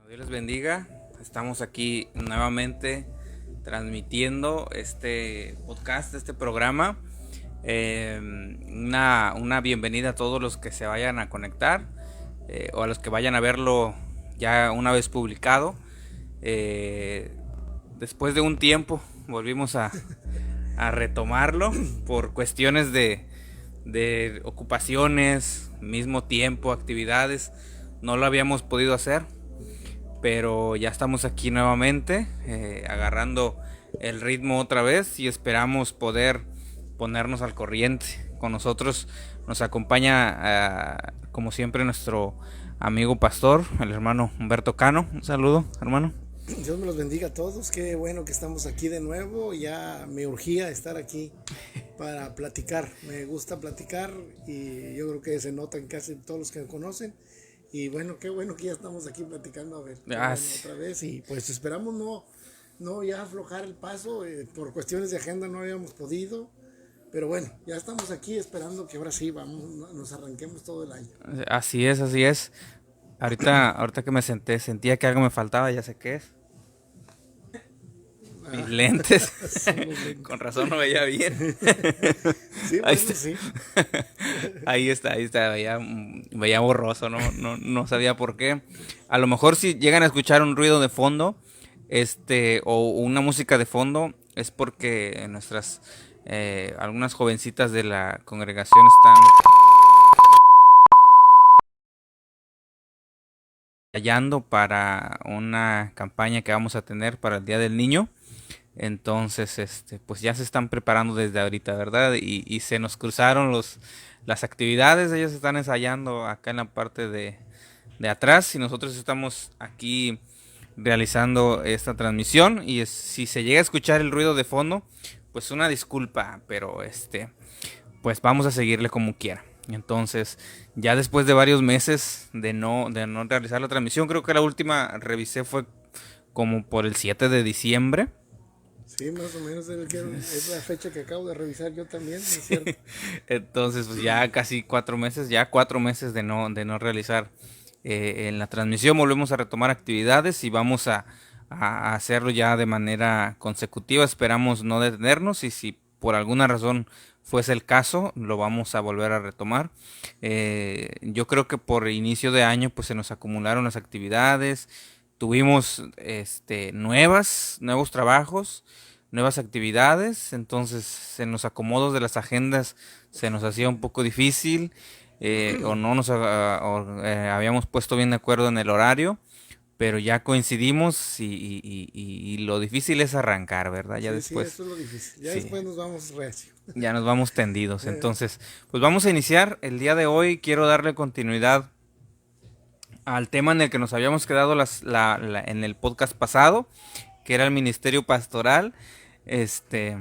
Dios les bendiga. Estamos aquí nuevamente transmitiendo este podcast, este programa. Una bienvenida a todos los que se vayan a conectar o a los que vayan a verlo ya una vez publicado. Eh, Después de un tiempo volvimos a retomarlo por cuestiones de ocupaciones, mismo tiempo, actividades. No lo habíamos podido hacer, pero ya estamos aquí nuevamente, agarrando el ritmo otra vez y esperamos poder ponernos al corriente. Con nosotros nos acompaña, como siempre, nuestro amigo pastor, el hermano Humberto Cano. Un saludo, hermano. Dios me los bendiga a todos. Qué bueno que estamos aquí de nuevo. Ya me urgía estar aquí para platicar. Me gusta platicar y yo creo que se nota en casi todos los que me conocen. Y bueno, qué bueno que ya estamos aquí platicando. A ver, qué Ah, bueno sí. otra vez. Y pues esperamos no ya aflojar el paso. Por cuestiones de agenda no habíamos podido. Pero bueno, ya estamos aquí esperando que ahora sí nos arranquemos todo el año. Así es, así es. Ahorita que me senté, sentía que algo me faltaba, ya sé qué es. Mis Ah, lentes. son los Con lentes. razón no veía bien. Sí, Ahí bueno, está. sí. Ahí está, veía borroso, no sabía por qué. A lo mejor si llegan a escuchar un ruido de fondo, o una música de fondo, es porque nuestras algunas jovencitas de la congregación están ensayando para una campaña que vamos a tener para el Día del Niño. Entonces, pues ya se están preparando desde ahorita, ¿verdad? Y se nos cruzaron las actividades. Ellos están ensayando acá en la parte de atrás y nosotros estamos aquí realizando esta transmisión. Y si se llega a escuchar el ruido de fondo, pues una disculpa, pero pues vamos a seguirle como quiera. Entonces, ya después de varios meses de no realizar la transmisión, creo que la última revisé fue como por el 7 de diciembre. Sí, más o menos es la fecha que acabo de revisar yo también, ¿no es cierto? Entonces, pues ya casi 4 meses, ya 4 meses de no realizar en la transmisión. Volvemos a retomar actividades y vamos a hacerlo ya de manera consecutiva. Esperamos no detenernos y si por alguna razón fuese el caso, lo vamos a volver a retomar. Yo creo que por inicio de año, pues se nos acumularon las actividades. Tuvimos nuevos trabajos, nuevas actividades, entonces en los acomodos de las agendas se nos hacía un poco difícil, o no nos habíamos puesto bien de acuerdo en el horario, pero ya coincidimos y lo difícil es arrancar, ¿verdad? Ya Sí, sí, después, eso es lo difícil. Ya sí, después nos vamos recio. ya nos vamos tendidos. Entonces, pues vamos a iniciar el día de hoy. Quiero darle continuidad al tema en el que nos habíamos quedado en el podcast pasado, que era el ministerio pastoral. Este,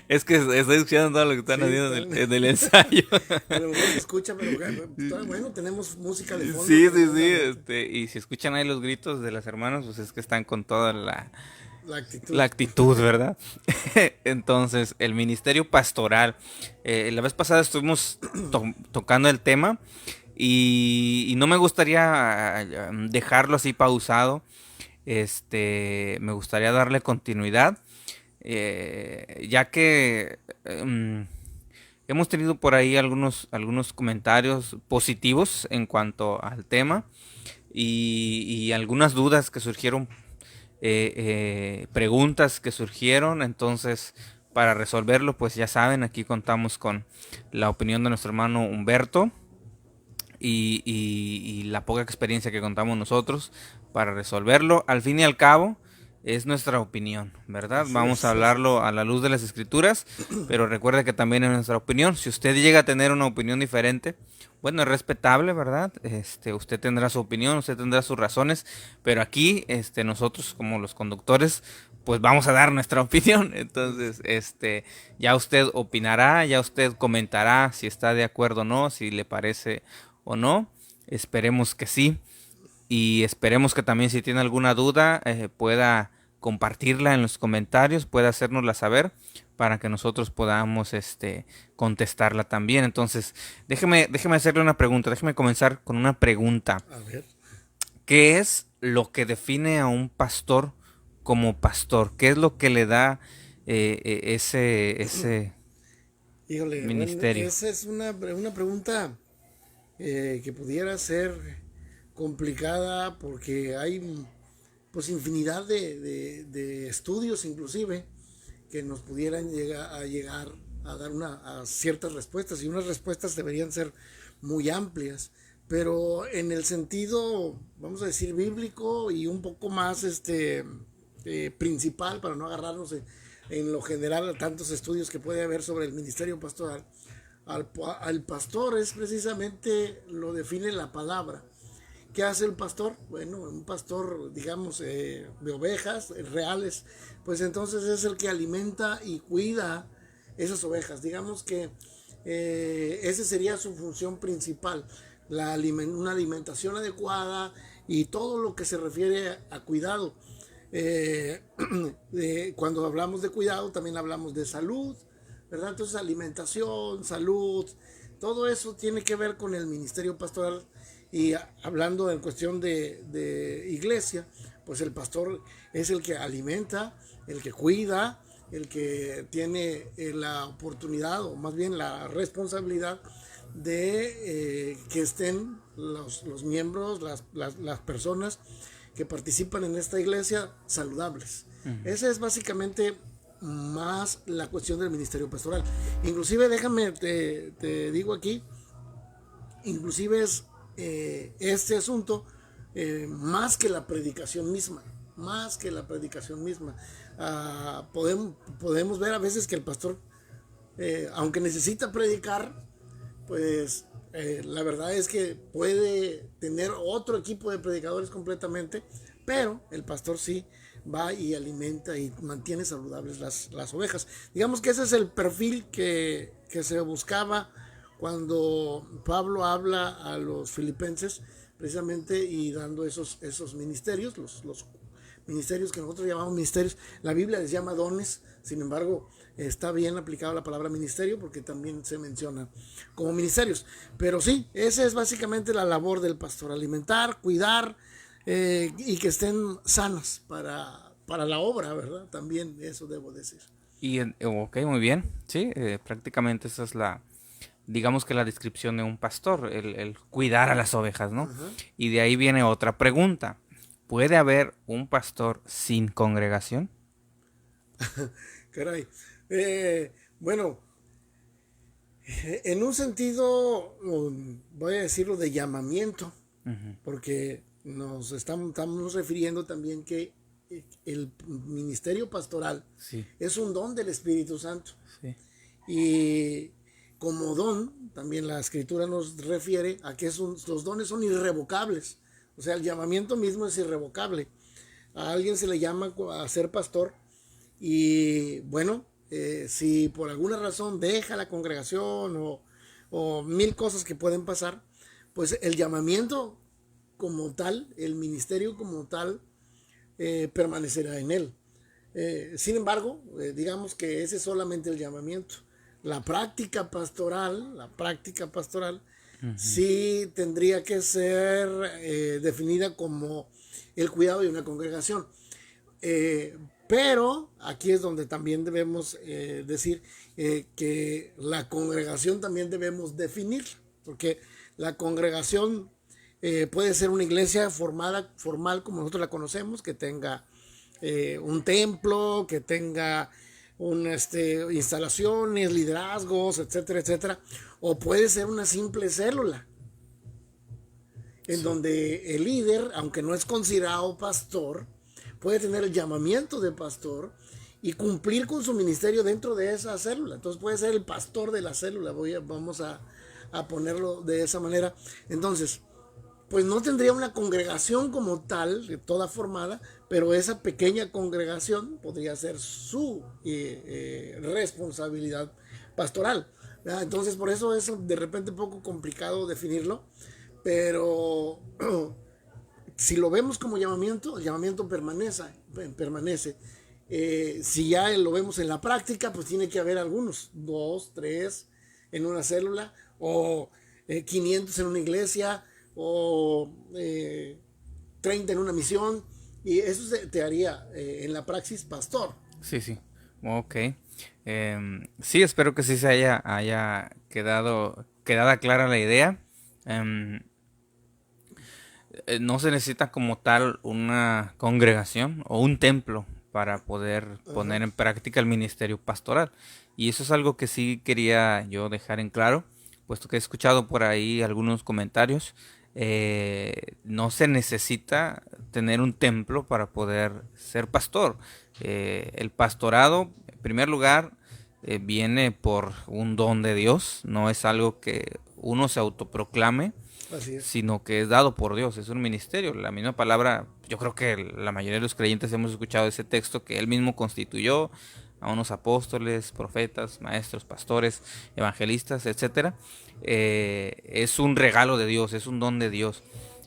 es que estoy escuchando todo lo que están Sí, haciendo en el ensayo. a lo mejor se escucha, pero bueno, tenemos música de fondo, Sí, sí, tenemos sí. la, Y si escuchan ahí los gritos de las hermanas, pues es que están con toda la la actitud. actitud, ¿verdad? Entonces, el ministerio pastoral. La vez pasada estuvimos tocando el tema y no me gustaría dejarlo así pausado. Me gustaría darle continuidad, ya que hemos tenido por ahí algunos comentarios positivos en cuanto al tema y algunas dudas que surgieron, preguntas que surgieron. Entonces, para resolverlo, pues ya saben, aquí contamos con la opinión de nuestro hermano Humberto y la poca experiencia que contamos nosotros para resolverlo. Al fin y al cabo, es nuestra opinión, ¿verdad? Así Vamos a es, así hablarlo es. a la luz de las escrituras, pero recuerde que también es nuestra opinión. Si usted llega a tener una opinión diferente, bueno, es respetable, ¿verdad? Usted tendrá su opinión, usted tendrá sus razones, pero aquí, nosotros como los conductores, pues vamos a dar nuestra opinión. Entonces, ya usted opinará, ya usted comentará si está de acuerdo o no, si le parece o no. Esperemos que sí. Y esperemos que también si tiene alguna duda pueda compartirla en los comentarios, pueda hacérnosla saber para que nosotros podamos contestarla también. Entonces, déjeme hacerle una pregunta, déjeme comenzar con una pregunta. A ver. ¿qué es lo que define a un pastor como pastor? ¿Qué es lo que le da ese Híjole, bueno, ministerio? esa es una pregunta que pudiera ser complicada porque hay pues infinidad de estudios inclusive que nos pudieran llegar a dar a ciertas respuestas, y unas respuestas deberían ser muy amplias, pero en el sentido, vamos a decir, bíblico y un poco más principal, para no agarrarnos en lo general a tantos estudios que puede haber sobre el ministerio pastoral. Al pastor es precisamente, lo define la palabra. ¿Qué hace el pastor? Bueno, un pastor, digamos, de ovejas reales, pues entonces es el que alimenta y cuida esas ovejas. Digamos que esa sería su función principal, una alimentación adecuada y todo lo que se refiere a cuidado. Eh, Cuando hablamos de cuidado también hablamos de salud, ¿verdad? Entonces alimentación, salud, todo eso tiene que ver con el ministerio pastoral. Y hablando en cuestión de iglesia, pues el pastor es el que alimenta, el que cuida, el que tiene la oportunidad, o más bien la responsabilidad de que estén los miembros, las personas que participan en esta iglesia saludables. Esa es básicamente más la cuestión del ministerio pastoral. Inclusive, déjame, te digo aquí, inclusive es este asunto más que la predicación misma, más que la predicación misma. Podemos ver a veces que el pastor, aunque necesita predicar, pues la verdad es que puede tener otro equipo de predicadores completamente, pero el pastor sí va y alimenta y mantiene saludables las ovejas. Digamos que ese es el perfil que se buscaba cuando Pablo habla a los filipenses, precisamente, y dando esos ministerios, los ministerios que nosotros llamamos ministerios. La Biblia les llama dones, sin embargo, está bien aplicada la palabra ministerio porque también se menciona como ministerios. Pero sí, esa es básicamente la labor del pastor: alimentar, cuidar, y que estén sanas para la obra, ¿verdad? También eso debo decir. Ok, muy bien. Sí, prácticamente esa es digamos que la descripción de un pastor, el cuidar a las ovejas, ¿no? Ajá. Y de ahí viene otra pregunta. ¿Puede haber un pastor sin congregación? Caray. Bueno, en un sentido, voy a decirlo, de llamamiento, Ujú. porque estamos refiriendo también que el ministerio pastoral Sí, es un don del Espíritu Santo. sí. Y como don, también la escritura nos refiere a que los dones son irrevocables. O sea, el llamamiento mismo es irrevocable. A alguien se le llama a ser pastor y bueno, si por alguna razón deja la congregación o mil cosas que pueden pasar, pues el llamamiento como tal, el ministerio como tal, permanecerá en él. Sin embargo, digamos que ese es solamente el llamamiento. La práctica pastoral Ujú. sí tendría que ser definida como el cuidado de una congregación. Eh, pero aquí es donde también debemos decir que la congregación también debemos definir, porque la congregación puede ser una iglesia formal como nosotros la conocemos, que tenga un templo, que tenga instalaciones, liderazgos, etcétera, etcétera, o puede ser una simple célula en Sí. donde el líder, aunque no es considerado pastor, puede tener el llamamiento de pastor y cumplir con su ministerio dentro de esa célula. Entonces puede ser el pastor de la célula, vamos a ponerlo de esa manera. Entonces, pues no tendría una congregación como tal, toda formada, pero esa pequeña congregación podría ser su responsabilidad pastoral, ¿verdad? Entonces, por eso es de repente un poco complicado definirlo, pero si lo vemos como llamamiento, el llamamiento permanece. Si ya lo vemos en la práctica, pues tiene que haber algunos, 2, 3 en una célula, o 500 en una iglesia, o 30 en una misión, y eso te haría en la praxis pastor. Sí, sí. Ok. Sí, espero que sí se haya quedada clara la idea. Em, no se necesita como tal una congregación o un templo para poder Ajá. poner en práctica el ministerio pastoral. Y eso es algo que sí quería yo dejar en claro, puesto que he escuchado por ahí algunos comentarios. No se necesita tener un templo para poder ser pastor. El pastorado, en primer lugar, viene por un don de Dios, no es algo que uno se autoproclame, Así es. sino que es dado por Dios, es un ministerio. La misma palabra, yo creo que la mayoría de los creyentes hemos escuchado ese texto que Él mismo constituyó a unos apóstoles, profetas, maestros, pastores, evangelistas, etcétera. Es un regalo de Dios, es un don de Dios.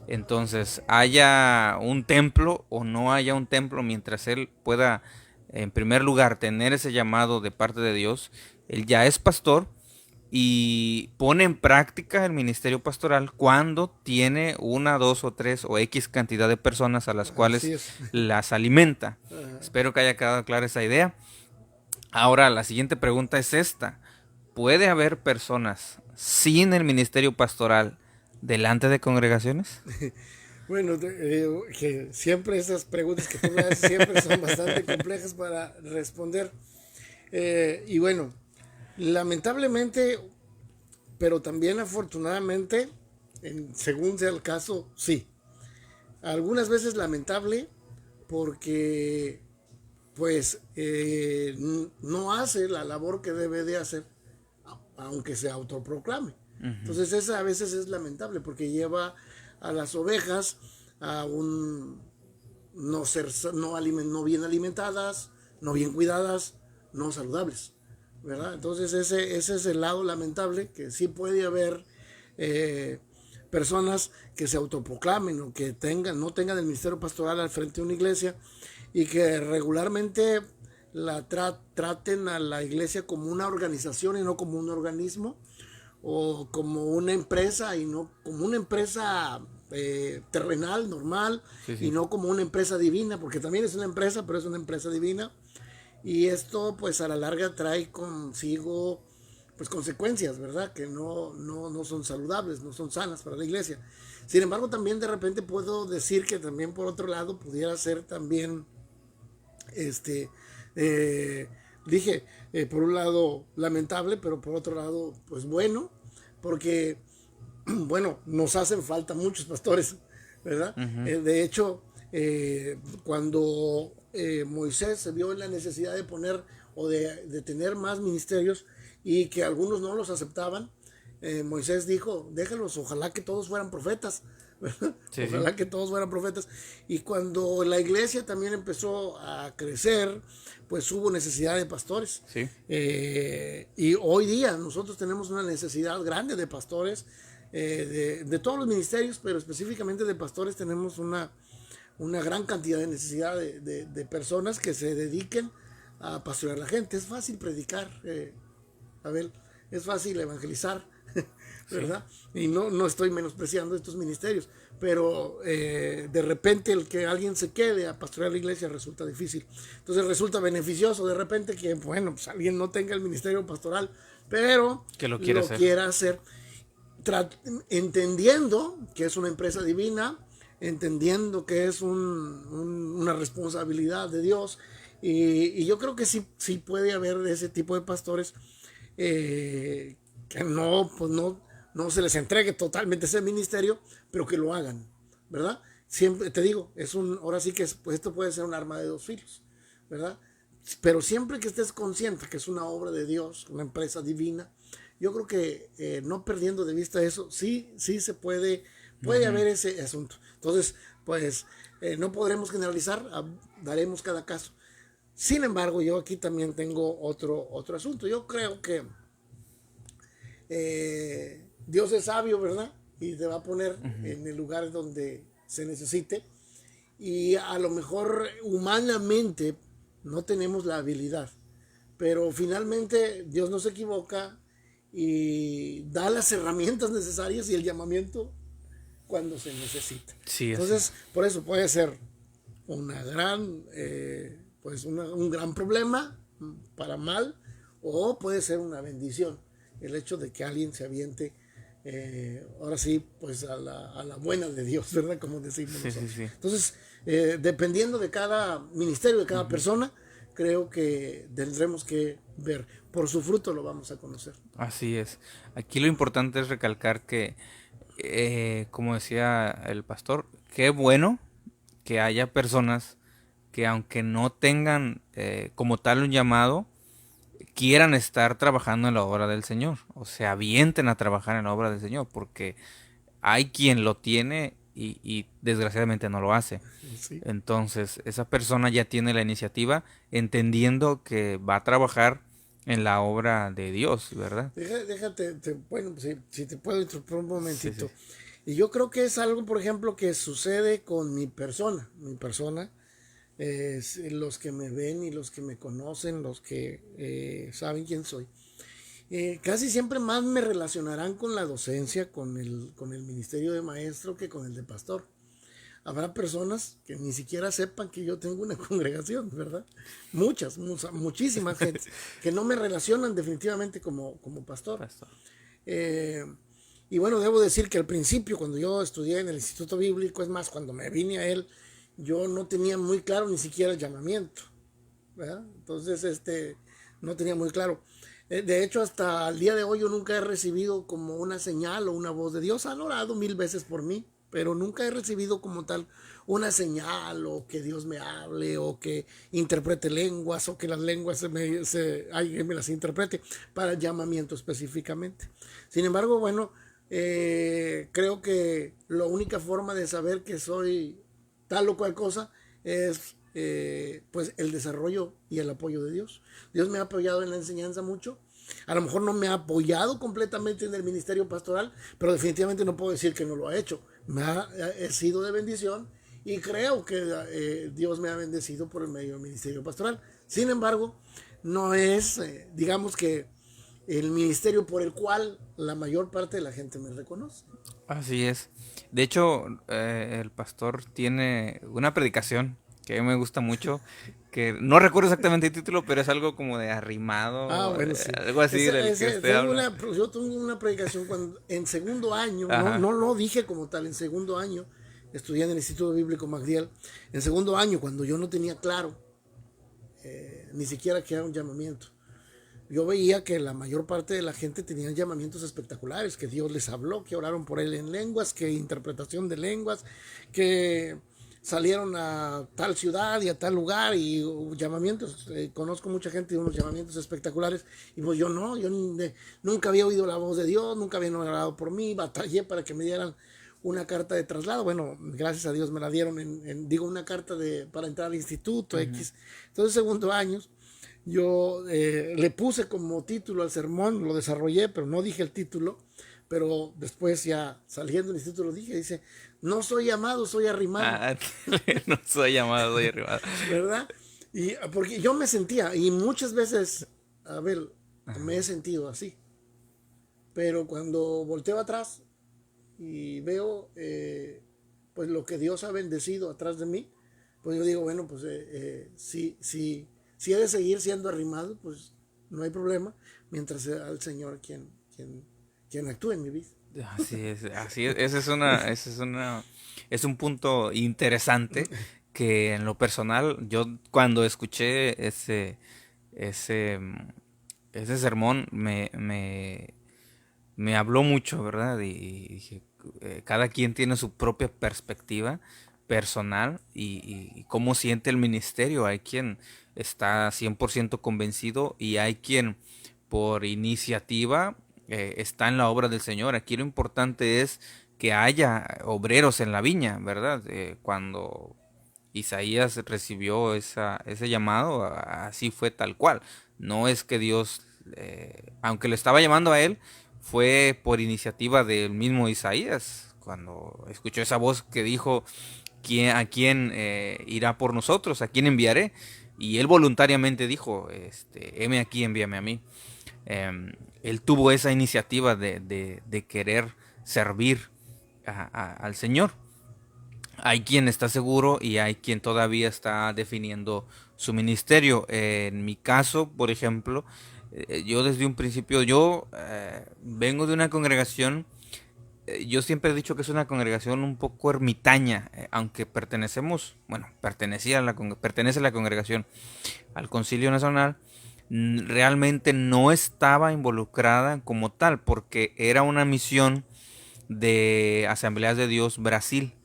Entonces, haya un templo o no haya un templo, mientras Él pueda, en primer lugar, tener ese llamado de parte de Dios, Él ya es pastor y pone en práctica el ministerio pastoral cuando tiene una, dos o tres o X cantidad de personas a las Así cuales es. las alimenta. Ajá. Espero que haya quedado clara esa idea. Ahora, la siguiente pregunta es esta. ¿Puede haber personas sin el ministerio pastoral delante de congregaciones? Bueno, que siempre esas preguntas que tú me haces siempre son bastante complejas para responder. Y bueno, lamentablemente, pero también afortunadamente, según sea el caso, sí. Algunas veces lamentable porque pues no hace la labor que debe de hacer, aunque se autoproclame. Ujú. Entonces esa a veces es lamentable porque lleva a las ovejas a un no ser no bien alimentadas, no bien cuidadas, no saludables, ¿verdad? Entonces ese es el lado lamentable, que sí puede haber eh, personas que se autoproclamen o que no tengan el ministerio pastoral al frente de una iglesia y que regularmente traten a la iglesia como una organización y no como un organismo, o como una empresa y no como una empresa terrenal, normal, Sí, y sí. no como una empresa divina, porque también es una empresa, pero es una empresa divina. Y esto pues a la larga trae consigo pues consecuencias, ¿verdad? Que no son saludables, no son sanas para la iglesia. Sin embargo, también de repente puedo decir que también por otro lado pudiera ser también este, eh, dije, por un lado lamentable, pero por otro lado, pues bueno, porque, bueno, nos hacen falta muchos pastores, ¿verdad? Ujú. De hecho, cuando Moisés se vio en la necesidad de poner o de tener más ministerios y que algunos no los aceptaban, Moisés dijo, déjalos, ojalá que todos fueran profetas, ¿verdad? Sí, sí. Ojalá que todos fueran profetas. Y cuando la iglesia también empezó a crecer, pues hubo necesidad de pastores. Sí. Y hoy día nosotros tenemos una necesidad grande de pastores, de todos los ministerios, pero específicamente de pastores tenemos una gran cantidad de necesidad de personas que se dediquen a pastorear a la gente. Es fácil predicar, Abel, es fácil evangelizar, Sí. ¿verdad? Y no estoy menospreciando estos ministerios, pero de repente el que alguien se quede a pastorear la iglesia resulta difícil. Entonces resulta beneficioso de repente que, bueno, pues alguien no tenga el ministerio pastoral, pero ¿Qué lo quiere lo hacer? quiera hacer entendiendo que es una empresa divina, entendiendo que es una responsabilidad de Dios. Y yo creo que sí puede haber ese tipo de pastores que no se les entregue totalmente ese ministerio, pero que lo hagan, ¿verdad? Siempre te digo, ahora sí que pues esto puede ser un arma de dos filos, ¿verdad? Pero siempre que estés consciente que es una obra de Dios, una empresa divina, yo creo que no perdiendo de vista eso, sí se puede Ujú. haber ese asunto. Entonces, pues no podremos generalizar, daremos cada caso. Sin embargo, yo aquí también tengo otro asunto. Yo creo que Dios es sabio, ¿verdad? Y te va a poner Ujú. en el lugar donde se necesite. Y a lo mejor humanamente no tenemos la habilidad. Pero finalmente Dios no se equivoca y da las herramientas necesarias y el llamamiento cuando se necesita. Sí, Entonces, por eso puede ser una gran, un gran problema para mal, o puede ser una bendición el hecho de que alguien se aviente, ahora sí, pues a la buena de Dios, ¿verdad? Como decimos nosotros. sí. Entonces, dependiendo de cada ministerio, de cada persona, creo que tendremos que ver. Por su fruto lo vamos a conocer. Así es. Aquí lo importante es recalcar que, como decía el pastor, qué bueno que haya personas que aunque no tengan como tal un llamado, quieran estar trabajando en la obra del Señor, o se avienten a trabajar en la obra del Señor, porque hay quien lo tiene y desgraciadamente no lo hace. Sí. Entonces, esa persona ya tiene la iniciativa entendiendo que va a trabajar en la obra de Dios, ¿verdad? Déjate, bueno, si te puedo interrumpir un Sí, sí. momentito. Y yo creo que es algo, por ejemplo, que sucede con mi persona. Mi persona, los que me ven y los que me conocen, los que saben quién soy, casi siempre más me relacionarán con la docencia, con el ministerio de maestro, que con el de pastor. Habrá personas que ni siquiera sepan que yo tengo una congregación, ¿verdad? Muchísimas gente que no me relacionan definitivamente como pastor. Pastor. Eh, y bueno, debo decir que al principio, cuando yo estudié en el Instituto Bíblico, es más, cuando me vine a él, yo no tenía muy claro ni siquiera el llamamiento, ¿verdad? Entonces, no tenía muy claro. De hecho, hasta el día de hoy yo nunca he recibido como una señal o una voz de Dios. Han orado 1000 veces por mí, pero nunca he recibido como tal una señal, o que Dios me hable, o que interprete lenguas, o que las lenguas alguien me las interprete para el llamamiento específicamente. Sin embargo, bueno, creo que la única forma de saber que soy tal o cual cosa es pues el desarrollo y el apoyo de Dios. Dios me ha apoyado en la enseñanza mucho. A lo mejor no me ha apoyado completamente en el ministerio pastoral, pero definitivamente no puedo decir que no lo ha hecho. He sido de bendición, y creo que Dios me ha bendecido por el medio del ministerio pastoral. Sin embargo, no es, digamos que, el ministerio por el cual la mayor parte de la gente me reconoce. Así es. De hecho, el pastor tiene una predicación que a mí me gusta mucho, que no recuerdo exactamente el título, pero es algo como de Ah, arrimado, bueno, sí. algo así del que usted habla. Yo tuve una predicación cuando, en segundo año, no, Ajá. no lo dije como tal, en segundo año, estudié en el Instituto Bíblico MacDiel. En segundo año, cuando yo no tenía claro ni siquiera que era un llamamiento, yo veía que la mayor parte de la gente tenía llamamientos espectaculares, que Dios les habló, que oraron por él en lenguas, que interpretación de lenguas, que salieron a tal ciudad y a tal lugar, y llamamientos. Conozco mucha gente de unos llamamientos espectaculares, y pues yo no, nunca había oído la voz de Dios, nunca habían orado por mí, batallé para que me dieran una carta de traslado. Bueno, gracias a Dios me la dieron una carta para entrar al instituto. X. Entonces, segundo año, yo le puse como título al sermón, lo desarrollé, pero no dije el título. Pero después, ya saliendo del instituto, lo dije. Dice: no soy llamado, soy arrimado. Ah, no soy llamado, soy arrimado. ¿Verdad? Y porque yo me sentía, y muchas veces, a ver, me he sentido así. Pero cuando volteo atrás y veo pues lo que Dios ha bendecido atrás de mí, pues yo digo, bueno, pues si he de seguir siendo arrimado, pues no hay problema, mientras sea el Señor quien actúe en mi vida. Así es, así es. Es un punto interesante que en lo personal, yo cuando escuché ese, ese sermón me habló mucho, ¿verdad? Y dije, cada quien tiene su propia perspectiva personal y cómo siente el ministerio. Hay quien está 100% convencido y hay quien por iniciativa está en la obra del Señor. Aquí lo importante es que haya obreros en la viña, ¿verdad? Cuando Isaías recibió ese llamado, así fue tal cual. No es que Dios, aunque le estaba llamando a él, fue por iniciativa del mismo Isaías, cuando escuchó esa voz que dijo, ¿a quién irá por nosotros? ¿A quién enviaré? Y él voluntariamente dijo, heme aquí, envíame a mí. Él tuvo esa iniciativa de querer servir al Señor. Hay quien está seguro y hay quien todavía está definiendo su ministerio. En mi caso, por ejemplo, yo desde un principio, yo vengo de una congregación. Yo siempre he dicho que es una congregación un poco ermitaña, aunque pertenece a la congregación al Concilio Nacional. Realmente no estaba involucrada como tal, porque era una misión de Asambleas de Dios Brasil.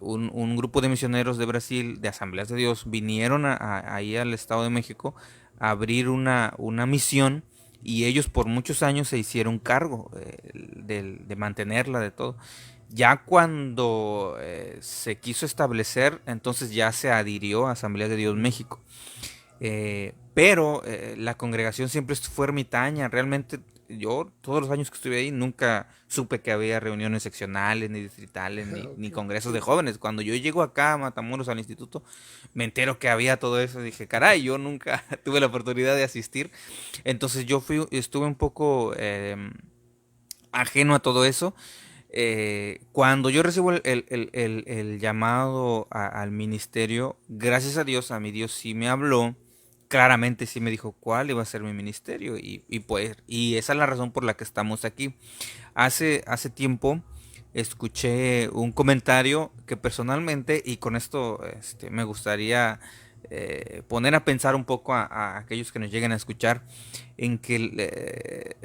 Un grupo de misioneros de Brasil, de Asambleas de Dios, vinieron ahí al Estado de México a abrir una misión, y ellos por muchos años se hicieron cargo de mantenerla, de todo. Ya cuando se quiso establecer, entonces ya se adhirió a Asambleas de Dios México. Pero la congregación siempre fue ermitaña. Realmente yo todos los años que estuve ahí nunca supe que había reuniones seccionales, ni distritales, ni Ok, congresos de sí. jóvenes. Cuando yo llego acá a Matamoros al instituto, me entero que había todo eso. Dije, caray, yo nunca tuve la oportunidad de asistir. Entonces estuve un poco ajeno a todo eso. Cuando yo recibo el llamado al ministerio, gracias a Dios, a mi Dios sí me habló. Claramente sí me dijo cuál iba a ser mi ministerio, y esa es la razón por la que estamos aquí. Hace tiempo escuché un comentario que personalmente, y con esto me gustaría poner a pensar un poco a aquellos que nos lleguen a escuchar, en que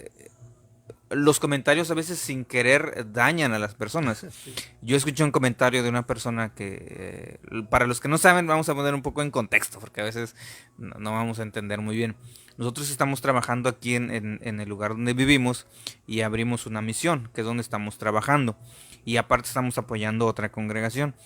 los comentarios a veces sin querer dañan a las personas. Sí. Yo escuché un comentario de una persona que, para los que no saben, vamos a poner un poco en contexto, porque a veces no vamos a entender muy bien. Nosotros estamos trabajando aquí en el lugar donde vivimos, y abrimos una misión, que es donde estamos trabajando. Y aparte estamos apoyando otra congregación.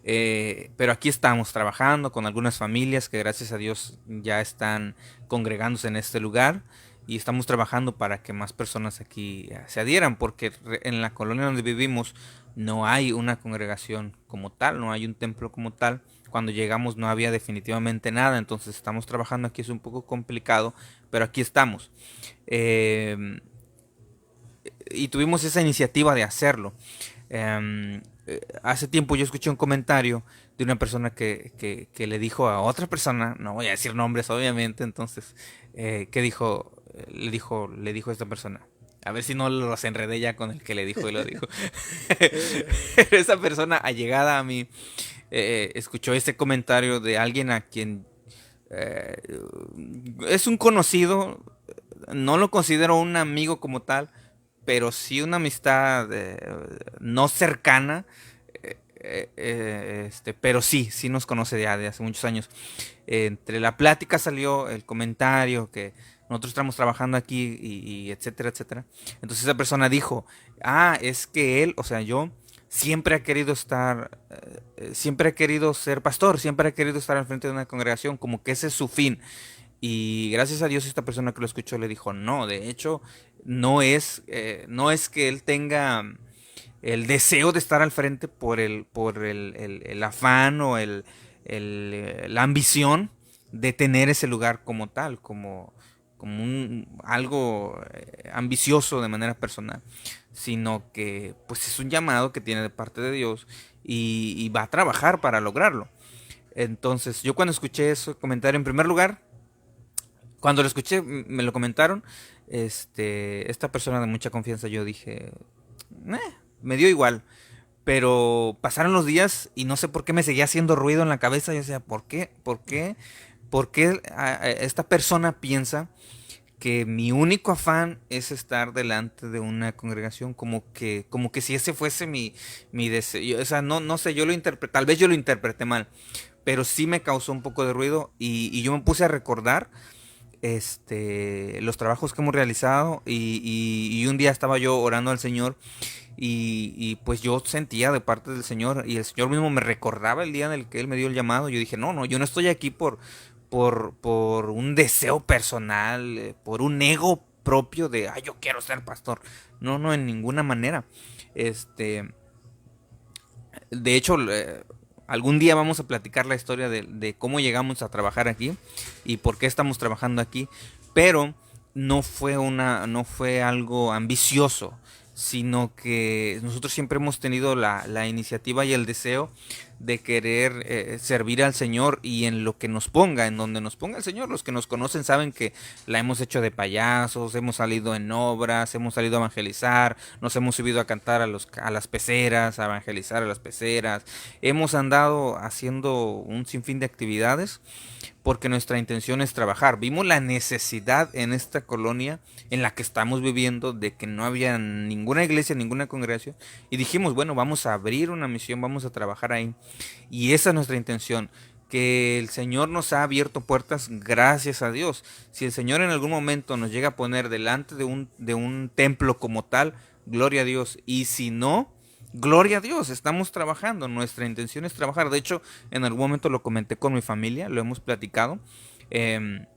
Pero aquí estamos trabajando con algunas familias que gracias a Dios ya están congregándose en este lugar, y estamos trabajando para que más personas aquí se adhieran, porque en la colonia donde vivimos no hay una congregación como tal, no hay un templo como tal. Cuando llegamos no había definitivamente nada, entonces estamos trabajando aquí, es un poco complicado, pero aquí estamos. Eh, y tuvimos esa iniciativa de hacerlo. Hace tiempo yo escuché un comentario de una persona que le dijo a otra persona, no voy a decir nombres obviamente, entonces, que le dijo a esta persona. A ver si no los enredé ya con el que le dijo y lo dijo. Esa persona allegada a mí escuchó este comentario de alguien a quien eh, es un conocido. No lo considero un amigo como tal, pero sí una amistad no cercana. Pero sí nos conoce ya de hace muchos años. Entre la plática salió el comentario que nosotros estamos trabajando aquí, y etcétera, etcétera. Entonces esa persona dijo, es que él, o sea, yo siempre ha querido siempre ha querido ser pastor, siempre ha querido estar al frente de una congregación, como que ese es su fin. Y gracias a Dios esta persona que lo escuchó le dijo, no, de hecho, no es que él tenga el deseo de estar al frente por el afán o la ambición de tener ese lugar como tal, como algo ambicioso de manera personal, sino que pues es un llamado que tiene de parte de Dios, y va a trabajar para lograrlo. Entonces, yo cuando escuché ese comentario, en primer lugar, cuando lo escuché, me lo comentaron, esta persona de mucha confianza, yo dije, "Eh", me dio igual. Pero pasaron los días y no sé por qué me seguía haciendo ruido en la cabeza. Yo decía, ¿por qué? ¿Por qué? ¿Por qué esta persona piensa que mi único afán es estar delante de una congregación? Como que si ese fuese mi deseo. O sea, no sé, tal vez yo lo interpreté mal, pero sí me causó un poco de ruido, y yo me puse a recordar los trabajos que hemos realizado, y un día estaba yo orando al Señor, y pues yo sentía de parte del Señor, y el Señor mismo me recordaba el día en el que Él me dio el llamado. Yo dije, no, yo no estoy aquí por un deseo personal, por un ego propio de, yo quiero ser pastor. No, no, en ninguna manera. Este, de hecho, algún día vamos a platicar la historia de cómo llegamos a trabajar aquí y por qué estamos trabajando aquí, pero no fue algo ambicioso, sino que nosotros siempre hemos tenido la iniciativa y el deseo de querer servir al Señor y en lo que nos ponga, en donde nos ponga el Señor. Los que nos conocen saben que la hemos hecho de payasos, hemos salido en obras, hemos salido a evangelizar, nos hemos subido a cantar a las peceras, a evangelizar a las peceras, hemos andado haciendo un sinfín de actividades porque nuestra intención es trabajar. Vimos la necesidad en esta colonia en la que estamos viviendo de que no había ninguna iglesia, ninguna congregación y dijimos, bueno, vamos a abrir una misión, vamos a trabajar ahí. Y esa es nuestra intención, que el Señor nos ha abierto puertas, gracias a Dios. Si el Señor en algún momento nos llega a poner delante de un templo como tal, gloria a Dios. Y si no, gloria a Dios, estamos trabajando, nuestra intención es trabajar. De hecho, en algún momento lo comenté con mi familia, lo hemos platicado. Eh,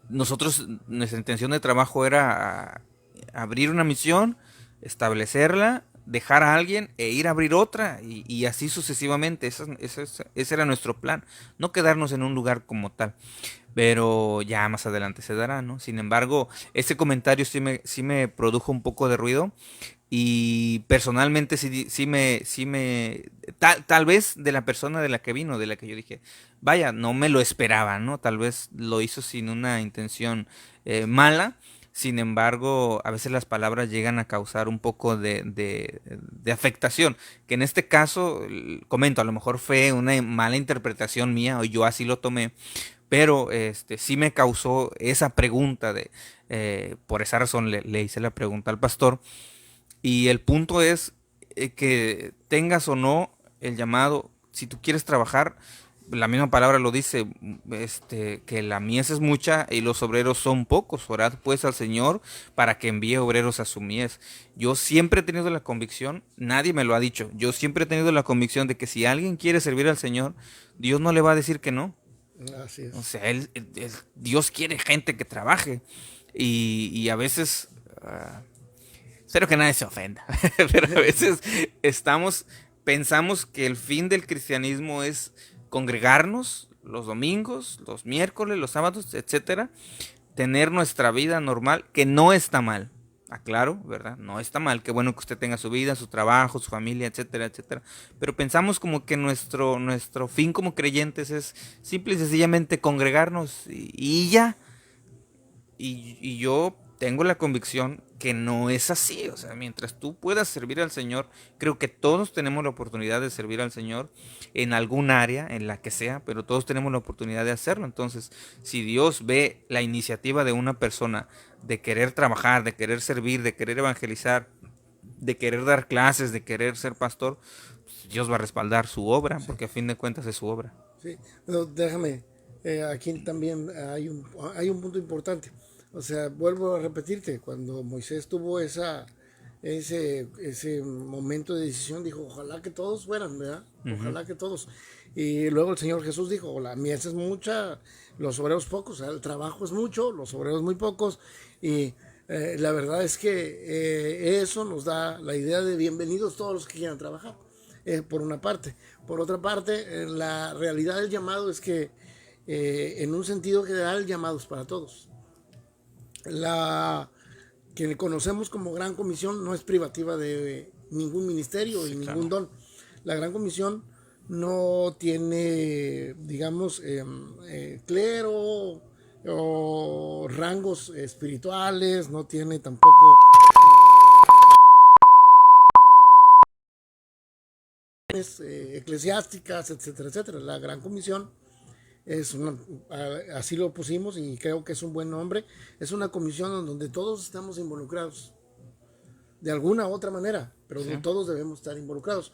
nuestra intención de trabajo era abrir una misión, establecerla, dejar a alguien e ir a abrir otra y así sucesivamente. Ese era nuestro plan, no quedarnos en un lugar como tal. Pero ya más adelante se dará, ¿no? Sin embargo, ese comentario sí me produjo un poco de ruido y personalmente tal vez de la persona de la que vino, de la que yo dije, vaya, no me lo esperaba, ¿no? Tal vez lo hizo sin una intención mala. Sin embargo, a veces las palabras llegan a causar un poco de afectación, que en este caso, comento, a lo mejor fue una mala interpretación mía, o yo así lo tomé, pero sí me causó esa pregunta por esa razón le hice la pregunta al pastor. Y el punto es que tengas o no el llamado, si tú quieres trabajar, la misma palabra lo dice, que la mies es mucha y los obreros son pocos. Orad pues al Señor para que envíe obreros a su mies. Yo siempre he tenido la convicción, nadie me lo ha dicho, yo siempre he tenido la convicción de que si alguien quiere servir al Señor, Dios no le va a decir que no. Así O es. sea, Dios quiere gente que trabaje y a veces... espero que nadie se ofenda, pero a veces pensamos que el fin del cristianismo es congregarnos los domingos, los miércoles, los sábados, etcétera, tener nuestra vida normal, que no está mal. Aclaro, ¿verdad? No está mal, qué bueno que usted tenga su vida, su trabajo, su familia, etcétera, etcétera. Pero pensamos como que nuestro fin como creyentes es simple y sencillamente congregarnos y ya. Y yo tengo la convicción que no es así. O sea, mientras tú puedas servir al Señor, creo que todos tenemos la oportunidad de servir al Señor en algún área, en la que sea, pero todos tenemos la oportunidad de hacerlo. Entonces, si Dios ve la iniciativa de una persona de querer trabajar, de querer servir, de querer evangelizar, de querer dar clases, de querer ser pastor, pues Dios va a respaldar su obra, Sí, porque a fin de cuentas es su obra. sí. Pero déjame, aquí también hay un punto importante. O sea, vuelvo a repetirte, cuando Moisés tuvo ese momento de decisión, dijo, ojalá que todos fueran, ¿verdad? Ujú. Ojalá que todos. Y luego el Señor Jesús dijo, la mies es mucha, los obreros pocos, o sea, el trabajo es mucho, los obreros muy pocos. Y la verdad es que eso nos da la idea de bienvenidos todos los que quieran trabajar, por una parte. Por otra parte, la realidad del llamado es que en un sentido general el llamado es para todos. La que conocemos como Gran Comisión no es privativa de ningún ministerio y Sí, ningún claro. don. La Gran Comisión no tiene, digamos, clero o rangos espirituales, no tiene tampoco eclesiásticas, etcétera, etcétera. La Gran Comisión es una, así lo pusimos y creo que es un buen nombre, es una comisión en donde todos estamos involucrados de alguna u otra manera, pero Sí. todos debemos estar involucrados.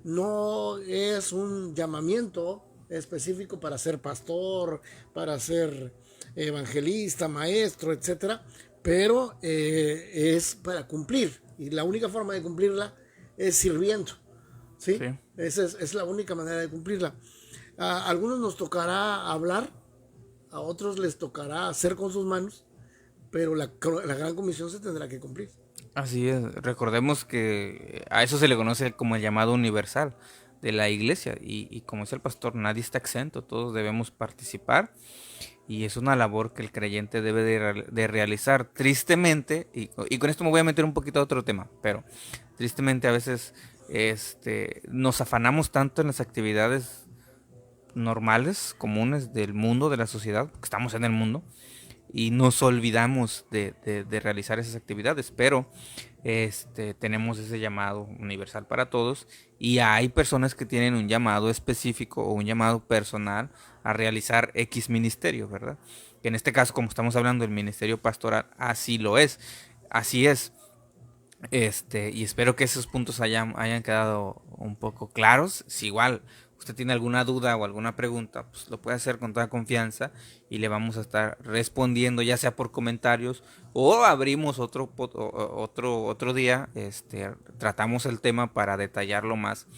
No es un llamamiento específico para ser pastor, para ser evangelista, maestro, etcétera, pero es para cumplir y la única forma de cumplirla es sirviendo, ¿sí? Sí. Esa es la única manera de cumplirla. A algunos nos tocará hablar, a otros les tocará hacer con sus manos, pero la gran comisión se tendrá que cumplir. Así es, recordemos que a eso se le conoce como el llamado universal de la iglesia y como es el pastor, nadie está exento, todos debemos participar y es una labor que el creyente debe de realizar. Tristemente, y con esto me voy a meter un poquito a otro tema, pero tristemente a veces nos afanamos tanto en las actividades normales, comunes del mundo, de la sociedad, porque estamos en el mundo, y nos olvidamos de realizar esas actividades, pero tenemos ese llamado universal para todos, y hay personas que tienen un llamado específico o un llamado personal a realizar X ministerio, ¿verdad? Que en este caso, como estamos hablando del ministerio pastoral, así lo es, así es. Y espero que esos puntos hayan quedado un poco claros. Si igual usted tiene alguna duda o alguna pregunta, pues lo puede hacer con toda confianza y le vamos a estar respondiendo, ya sea por comentarios o abrimos otro día, tratamos el tema para detallarlo más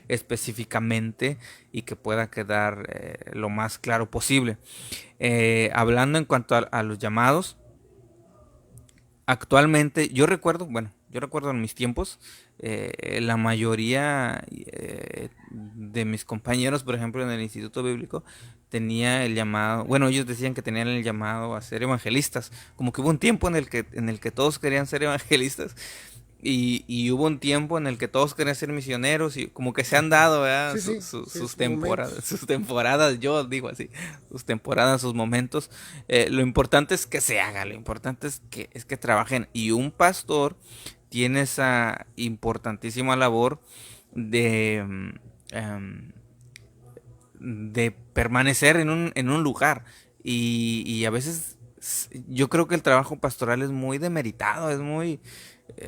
específicamente y que pueda quedar lo más claro posible. Hablando en cuanto a los llamados, actualmente, yo recuerdo en mis tiempos, la mayoría de mis compañeros, por ejemplo, en el Instituto Bíblico, tenía el llamado, bueno, ellos decían que tenían el llamado a ser evangelistas, como que hubo un tiempo en el que todos querían ser evangelistas, y hubo un tiempo en el que todos querían ser misioneros y como que se han dado, ¿verdad? Sí, sí, sí, Sus sus momentos. temporadas, yo digo así, sus temporadas, sus momentos. Lo importante es que se haga, lo importante es que trabajen. Y un pastor tiene esa importantísima labor de, de permanecer en un lugar. Y a veces yo creo que el trabajo pastoral es muy demeritado,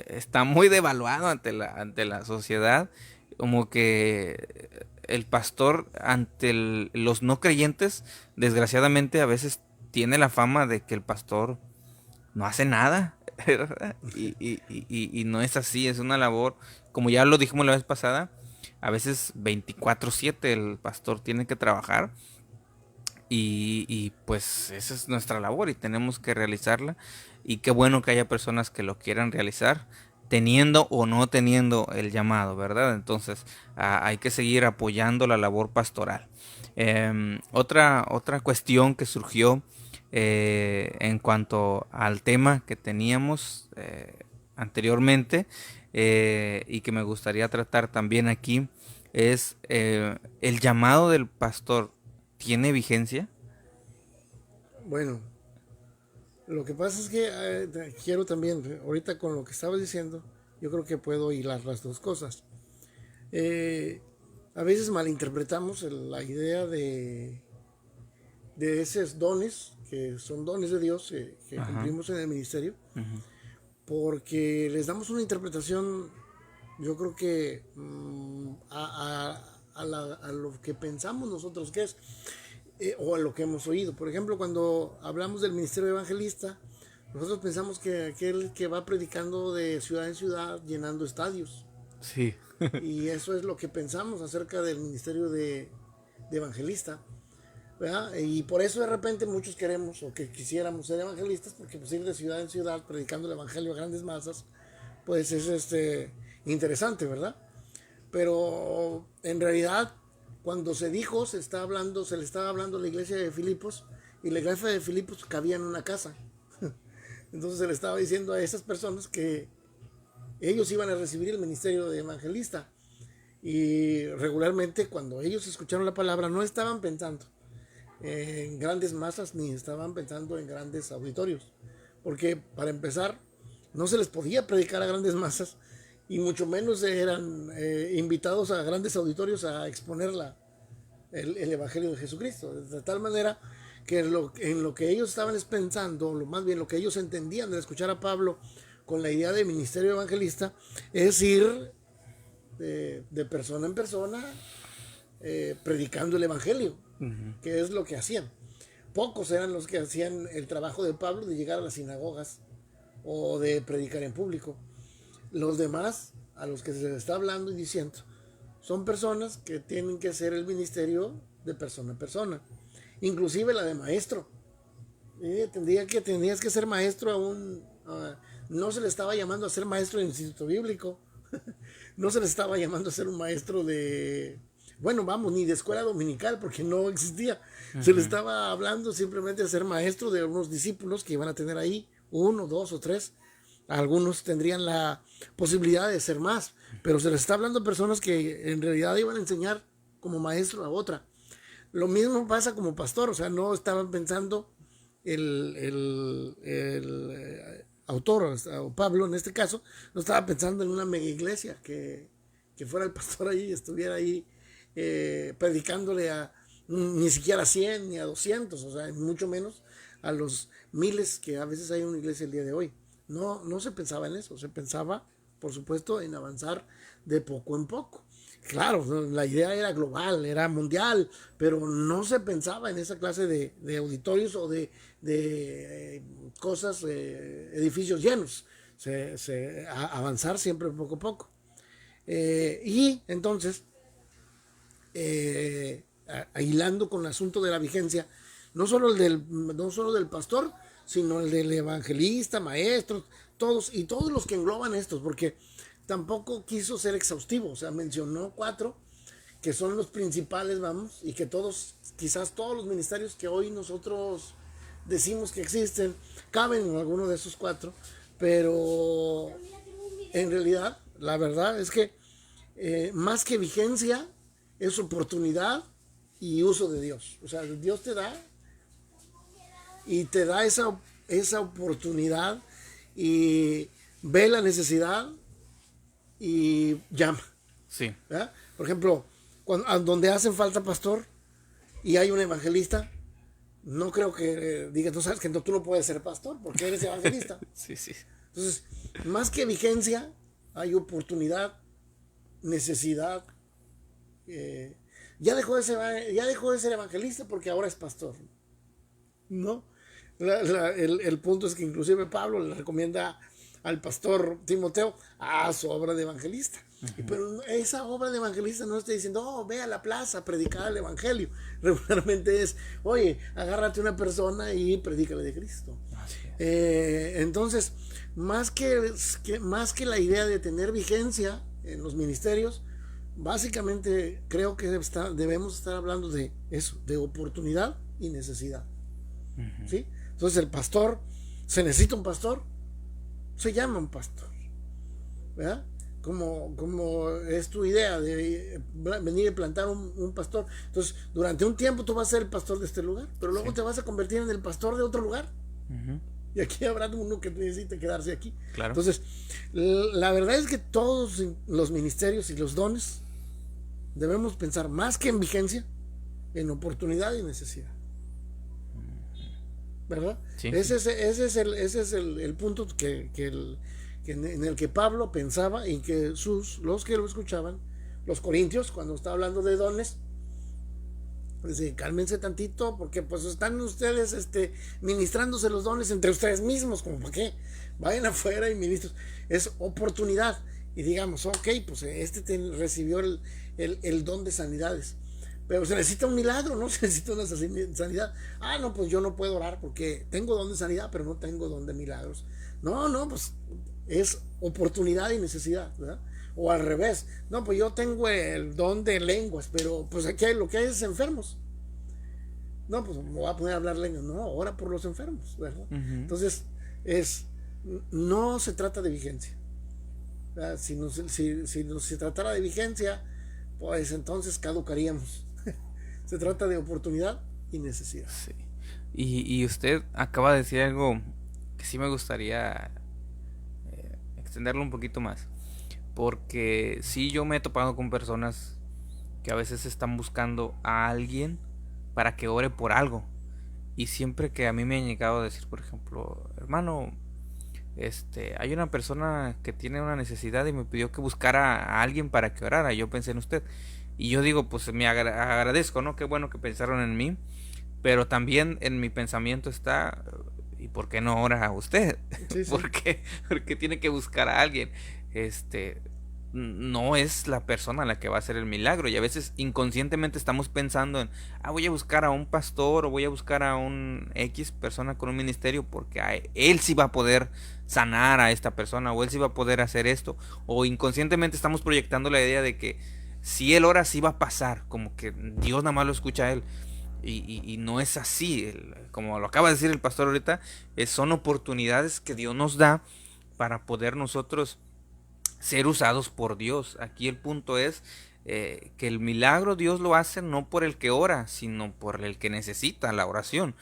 está muy devaluado ante la sociedad, como que el pastor ante los no creyentes, desgraciadamente a veces tiene la fama de que el pastor no hace nada, ¿verdad? Y no es así, es una labor, como ya lo dijimos la vez pasada, a veces 24/7 el pastor tiene que trabajar y pues esa es nuestra labor y tenemos que realizarla. Y qué bueno que haya personas que lo quieran realizar, teniendo o no teniendo el llamado, ¿verdad? Entonces hay que seguir apoyando la labor pastoral. Otra cuestión que surgió en cuanto al tema que teníamos anteriormente, y que me gustaría tratar también aquí es el llamado del pastor. ¿Tiene vigencia? Bueno, lo que pasa es que quiero también, ahorita con lo que estabas diciendo, yo creo que puedo hilar las dos cosas. Eh, a veces malinterpretamos la idea de esos dones, que son dones de Dios, que Ajá. cumplimos en el ministerio, Ujú. porque les damos una interpretación, yo creo que a lo que pensamos nosotros que es, o a lo que hemos oído. Por ejemplo, cuando hablamos del ministerio evangelista, nosotros pensamos que aquel que va predicando de ciudad en ciudad, llenando estadios. Sí. Y eso es lo que pensamos acerca del ministerio de evangelista, ¿verdad? Y por eso de repente muchos queremos o que quisiéramos ser evangelistas, porque pues ir de ciudad en ciudad predicando el evangelio a grandes masas, pues es interesante, ¿verdad? Pero en realidad, cuando se dijo, se le estaba hablando a la iglesia de Filipos, y la iglesia de Filipos cabía en una casa. Entonces se le estaba diciendo a esas personas que ellos iban a recibir el ministerio de evangelista. Y regularmente cuando ellos escucharon la palabra no estaban pensando en grandes masas ni estaban pensando en grandes auditorios. Porque para empezar, no se les podía predicar a grandes masas y mucho menos eran invitados a grandes auditorios a exponer el Evangelio de Jesucristo. De tal manera que en lo que ellos estaban pensando, más bien lo que ellos entendían de escuchar a Pablo con la idea de ministerio evangelista, es ir de persona en persona predicando el Evangelio, Ujú. que es lo que hacían. Pocos eran los que hacían el trabajo de Pablo de llegar a las sinagogas o de predicar en público. Los demás, a los que se les está hablando y diciendo, son personas que tienen que hacer el ministerio de persona a persona, inclusive la de maestro. Tenías que ser maestro no se le estaba llamando a ser maestro del instituto bíblico, no se le estaba llamando a ser un maestro de bueno, vamos, ni de escuela dominical, porque no existía. Se le estaba hablando simplemente de ser maestro de unos discípulos que iban a tener ahí, 1, 2 o 3. Algunos tendrían la posibilidad de ser más, pero se les está hablando a personas que en realidad iban a enseñar como maestro a otra. Lo mismo pasa como pastor, o sea, no estaban pensando el autor, o Pablo en este caso, no estaba pensando en una mega iglesia que fuera el pastor ahí, estuviera ahí predicándole a ni siquiera a 100 ni a 200, o sea, mucho menos a los miles que a veces hay en una iglesia el día de hoy. No se pensaba en eso, se pensaba, por supuesto, en avanzar de poco en poco. Claro, la idea era global, era mundial, pero no se pensaba en esa clase de auditorios o de cosas, edificios llenos. Avanzar siempre poco a poco. Y entonces, hilando con el asunto de la vigencia, no solo del pastor, sino el del evangelista, maestros, todos los que engloban estos, porque tampoco quiso ser exhaustivo, o sea, mencionó 4 que son los principales, vamos, y que quizás todos los ministerios que hoy nosotros decimos que existen, caben en alguno de esos 4, pero en realidad, la verdad es que más que vigencia, es oportunidad y uso de Dios. O sea, Dios te da y te da esa oportunidad y ve la necesidad y llama. Sí. ¿Verdad? Por ejemplo, donde hacen falta pastor y hay un evangelista, no creo que diga, tú sabes que tú no puedes ser pastor porque eres evangelista. Sí, sí. Entonces, más que vigencia, hay oportunidad, necesidad. Ya dejó de ser evangelista porque ahora es pastor. ¿No? El punto es que inclusive Pablo le recomienda al pastor Timoteo a su obra de evangelista. Pero esa obra de evangelista no está diciendo, ve a la plaza a predicar el evangelio. Regularmente es, oye, agárrate una persona y predícale de Cristo. Entonces, más que la idea de tener vigencia en los ministerios, básicamente creo que debemos estar hablando de eso, de oportunidad y necesidad. ¿Sí? Entonces el pastor, se necesita un pastor, se llama un pastor, ¿verdad? Como es tu idea de venir y plantar un pastor. Entonces, durante un tiempo tú vas a ser el pastor de este lugar, pero luego te vas a convertir en el pastor de otro lugar. Y aquí habrá uno que necesite quedarse aquí. Claro. Entonces, la verdad es que todos los ministerios y los dones debemos pensar más que en vigencia, en oportunidad y necesidad. ¿Verdad? Sí. Ese es el punto en el que Pablo pensaba y que los que lo escuchaban, los corintios, cuando está hablando de dones, dice, cálmense tantito, porque pues están ustedes ministrándose los dones entre ustedes mismos, como para qué, vayan afuera y ministros. Es oportunidad. Y digamos, ok, pues recibió el don de sanidades, pero se necesita un milagro, ¿no? Se necesita una sanidad. No, pues yo no puedo orar porque tengo don de sanidad, pero no tengo don de milagros. No, pues es oportunidad y necesidad, ¿verdad? O al revés, no, pues yo tengo el don de lenguas, pero pues aquí lo que hay es enfermos. No, pues me voy a poner a hablar lenguas. No, ora por los enfermos, ¿verdad? Entonces, no se trata de vigencia. Si se tratara de vigencia, pues entonces caducaríamos. Se trata de oportunidad y necesidad. Sí. Y usted acaba de decir algo que sí me gustaría extenderlo un poquito más. Porque sí, yo me he topado con personas que a veces están buscando a alguien para que ore por algo. Y siempre que a mí me han llegado a decir, por ejemplo, hermano, hay una persona que tiene una necesidad y me pidió que buscara a alguien para que orara. Yo pensé en usted. Y yo digo, pues me agradezco, ¿no? Qué bueno que pensaron en mí. Pero también en mi pensamiento está, ¿y por qué no ora a usted? Sí, sí. Porque tiene que buscar a alguien. No es la persona la que va a hacer el milagro. Y a veces inconscientemente estamos pensando en, voy a buscar a un pastor o voy a buscar a un X persona con un ministerio porque él sí va a poder sanar a esta persona o él sí va a poder hacer esto. O inconscientemente estamos proyectando la idea de que si él ora, sí va a pasar, como que Dios nada más lo escucha a él. Y no es así, como lo acaba de decir el pastor ahorita, son oportunidades que Dios nos da para poder nosotros ser usados por Dios. Aquí el punto es que el milagro Dios lo hace no por el que ora, sino por el que necesita la oración,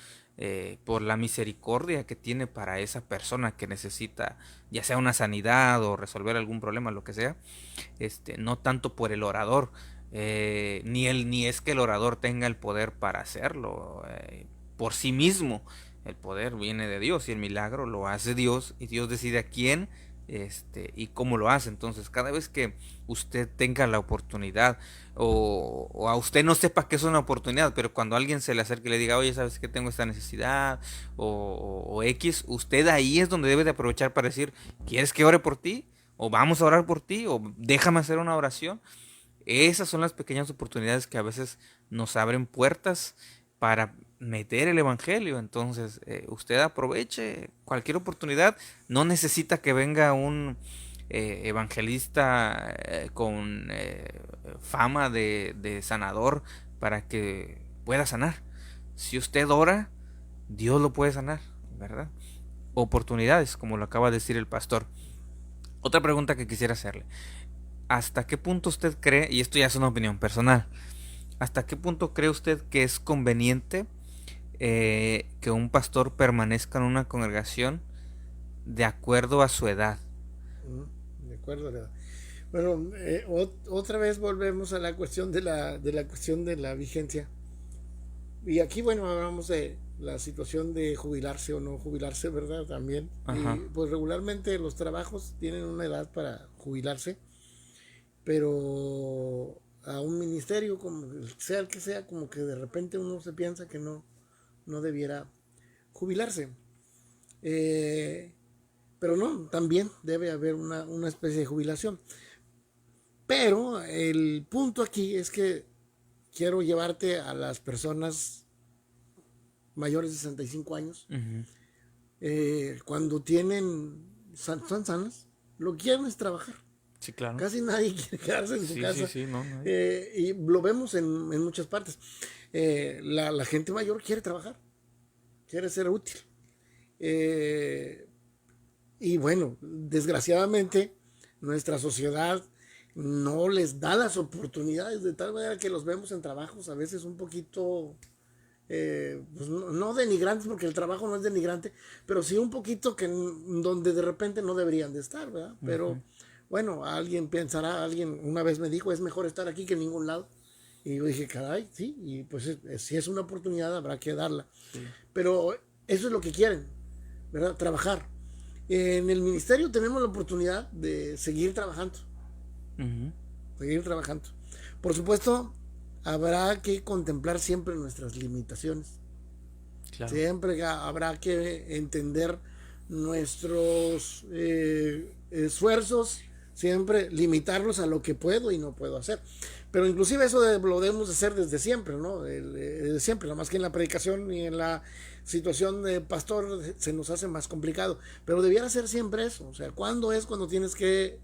por la misericordia que tiene para esa persona que necesita, ya sea una sanidad o resolver algún problema, lo que sea, no tanto por el orador. Ni es que el orador tenga el poder para hacerlo por sí mismo. El poder viene de Dios y el milagro lo hace Dios, y Dios decide a quién y cómo lo hace. Entonces, cada vez que usted tenga la oportunidad, o a usted no sepa que es una oportunidad, pero cuando alguien se le acerque y le diga, oye, sabes que tengo esta necesidad, o X, usted ahí es donde debe de aprovechar para decir, ¿quieres que ore por ti? O vamos a orar por ti, o déjame hacer una oración. Esas son las pequeñas oportunidades que a veces nos abren puertas para meter el evangelio. Entonces, usted aproveche cualquier oportunidad. No necesita que venga un evangelista con fama de sanador para que pueda sanar. Si usted ora, Dios lo puede sanar, ¿verdad? Oportunidades, como lo acaba de decir el pastor. Otra pregunta que quisiera hacerle. ¿Hasta qué punto usted cree, y esto ya es una opinión personal, hasta qué punto cree usted que es conveniente que un pastor permanezca en una congregación de acuerdo a su edad? De acuerdo. Bueno, otra vez volvemos a la cuestión de la cuestión de la vigencia. Y aquí, bueno, hablamos de la situación de jubilarse o no jubilarse, ¿verdad? También. Ajá. Y pues regularmente los trabajos tienen una edad para jubilarse, pero a un ministerio, como sea el que sea, como que de repente uno se piensa que no debiera jubilarse. Eh, pero no, también debe haber una especie de jubilación. Pero el punto aquí es que quiero llevarte a las personas mayores de 65 años, Ujú. cuando son sanas, lo que quieren es trabajar. Sí, claro. Casi nadie quiere quedarse en su Sí, sí, casa. sí, no, no. Y lo vemos en muchas partes. La gente mayor quiere trabajar, quiere ser útil. Eh, y bueno, desgraciadamente, nuestra sociedad no les da las oportunidades, de tal manera que los vemos en trabajos a veces un poquito, pues no denigrantes, porque el trabajo no es denigrante, pero sí un poquito donde de repente no deberían de estar, ¿verdad? Pero bueno, alguien pensará, alguien una vez me dijo, es mejor estar aquí que en ningún lado. Y yo dije, caray, sí, y pues si es una oportunidad habrá que darla. Sí. Pero eso es lo que quieren, ¿verdad? Trabajar. En el ministerio tenemos la oportunidad de seguir trabajando, Ujú. seguir trabajando. Por supuesto, habrá que contemplar siempre nuestras limitaciones. Claro. Siempre habrá que entender nuestros esfuerzos, siempre limitarlos a lo que puedo y no puedo hacer. Pero inclusive eso lo debemos hacer desde siempre, ¿no? Desde siempre, nada más que en la predicación y en la situación de pastor se nos hace más complicado. Pero debiera ser siempre eso. O sea, ¿cuándo es cuando tienes que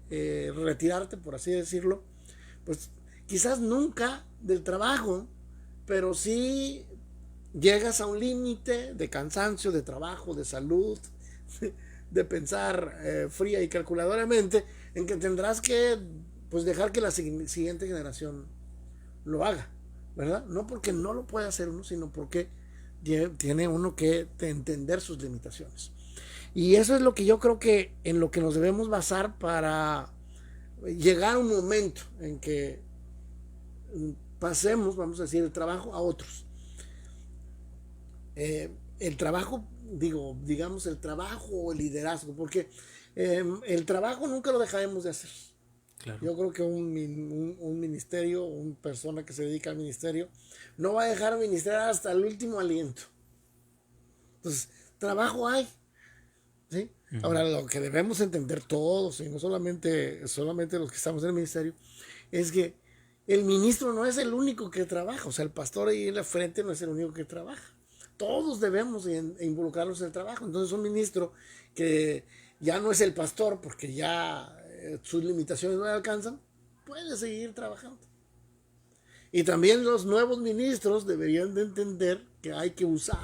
retirarte, por así decirlo? Pues quizás nunca del trabajo, pero sí llegas a un límite de cansancio, de trabajo, de salud, de pensar fría y calculadoramente, en que tendrás que pues dejar que la siguiente generación lo haga, ¿verdad? No porque no lo pueda hacer uno, sino porque tiene uno que entender sus limitaciones. Y eso es lo que yo creo que en lo que nos debemos basar para llegar a un momento en que pasemos, vamos a decir, el trabajo a otros. El trabajo, digamos el trabajo o el liderazgo, porque el trabajo nunca lo dejaremos de hacer. Claro. Yo creo que un ministerio, una persona que se dedica al ministerio, no va a dejar de ministrar hasta el último aliento. Entonces, trabajo hay, ¿sí? Ahora, lo que debemos entender todos, y no solamente los que estamos en el ministerio, es que el ministro no es el único que trabaja, o sea, el pastor ahí en la frente no es el único que trabaja. Todos debemos involucrarnos en el trabajo. Entonces, un ministro que ya no es el pastor porque ya sus limitaciones no le alcanzan, puede seguir trabajando. Y también los nuevos ministros deberían de entender que hay que usar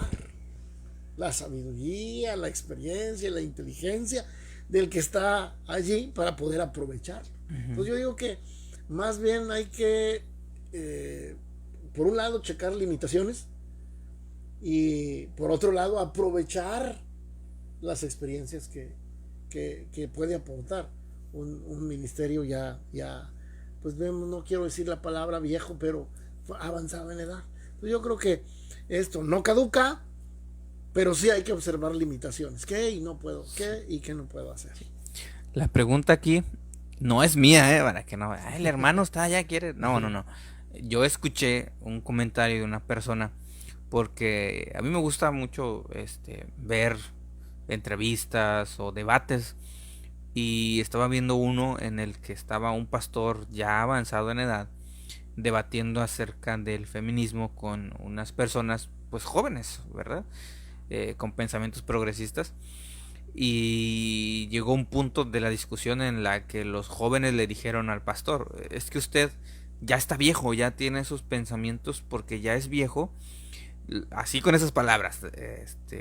la sabiduría, la experiencia, la inteligencia del que está allí para poder aprovechar. Entonces yo digo que más bien hay que, por un lado, checar limitaciones y por otro lado, aprovechar las experiencias que puede aportar un ministerio ya, pues vemos, no quiero decir la palabra viejo, pero avanzado en edad. Entonces yo creo que esto no caduca, pero sí hay que observar limitaciones. ¿Qué y no puedo? ¿Qué y qué no puedo hacer? La pregunta aquí no es mía, para que no, "Ay, el hermano está allá, quiere". No, no, no. Yo escuché un comentario de una persona porque a mí me gusta mucho ver entrevistas o debates y estaba viendo uno en el que estaba un pastor ya avanzado en edad debatiendo acerca del feminismo con unas personas pues jóvenes, ¿verdad? Con pensamientos progresistas y llegó un punto de la discusión en la que los jóvenes le dijeron al pastor, es que usted ya está viejo, ya tiene esos pensamientos porque ya es viejo, así con esas palabras,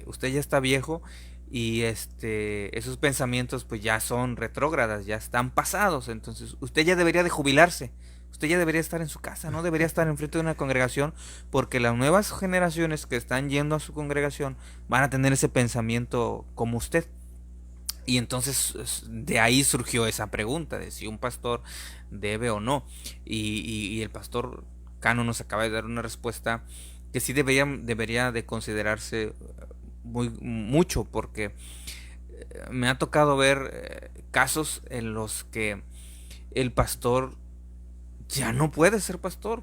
usted ya está viejo y esos pensamientos pues ya son retrógradas, ya están pasados, entonces usted ya debería de jubilarse. Usted ya debería estar en su casa, no debería estar enfrente de una congregación, porque las nuevas generaciones que están yendo a su congregación van a tener ese pensamiento como usted. Y entonces de ahí surgió esa pregunta de si un pastor debe o no. Y el pastor Cano nos acaba de dar una respuesta que sí debería de considerarse mucho, porque me ha tocado ver casos en los que el pastor ya no puede ser pastor.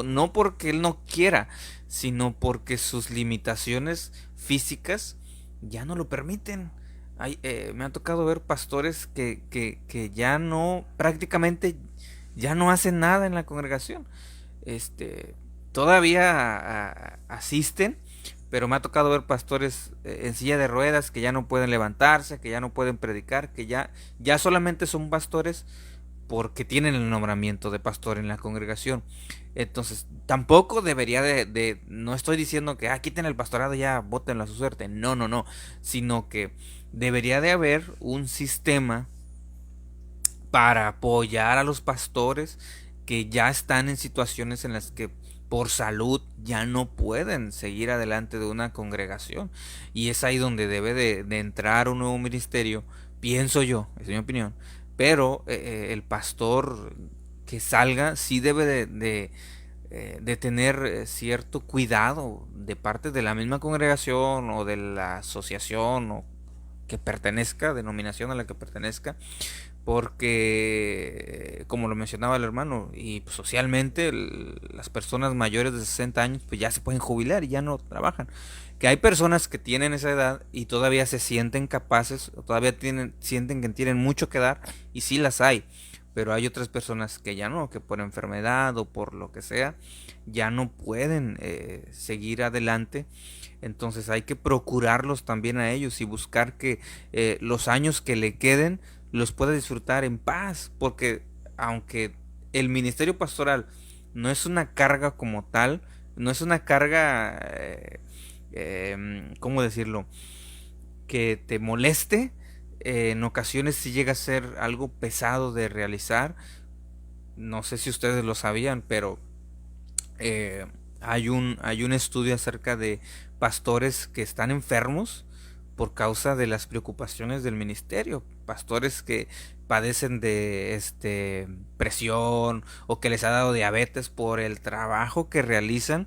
No porque él no quiera, sino porque sus limitaciones físicas ya no lo permiten. Me ha tocado ver pastores que ya no, prácticamente ya no hacen nada en la congregación. Este, todavía asisten, pero me ha tocado ver pastores en silla de ruedas que ya no pueden levantarse, que ya no pueden predicar, que ya solamente son pastores porque tienen el nombramiento de pastor en la congregación. Entonces, tampoco debería no estoy diciendo que quiten el pastorado, ya voten a su suerte, no, no, no, sino que debería de haber un sistema para apoyar a los pastores que ya están en situaciones en las que por salud ya no pueden seguir adelante de una congregación, y es ahí donde debe de entrar un nuevo ministerio, pienso yo, es mi opinión, pero el pastor que salga sí debe de tener cierto cuidado de parte de la misma congregación o de la asociación o que pertenezca, denominación a la que pertenezca, porque como lo mencionaba el hermano, y pues, socialmente las personas mayores de 60 años pues ya se pueden jubilar y ya no trabajan. Que hay personas que tienen esa edad y todavía se sienten capaces, o todavía sienten que tienen mucho que dar, y sí las hay, pero hay otras personas que ya no, que por enfermedad o por lo que sea, ya no pueden seguir adelante. Entonces hay que procurarlos también a ellos y buscar que los años que le queden los pueda disfrutar en paz, porque aunque el ministerio pastoral no es una carga como tal, no es una carga, ¿cómo decirlo?, que te moleste, en ocasiones sí llega a ser algo pesado de realizar. No sé si ustedes lo sabían, pero hay un estudio acerca de pastores que están enfermos por causa de las preocupaciones del ministerio, pastores que padecen de presión o que les ha dado diabetes por el trabajo que realizan,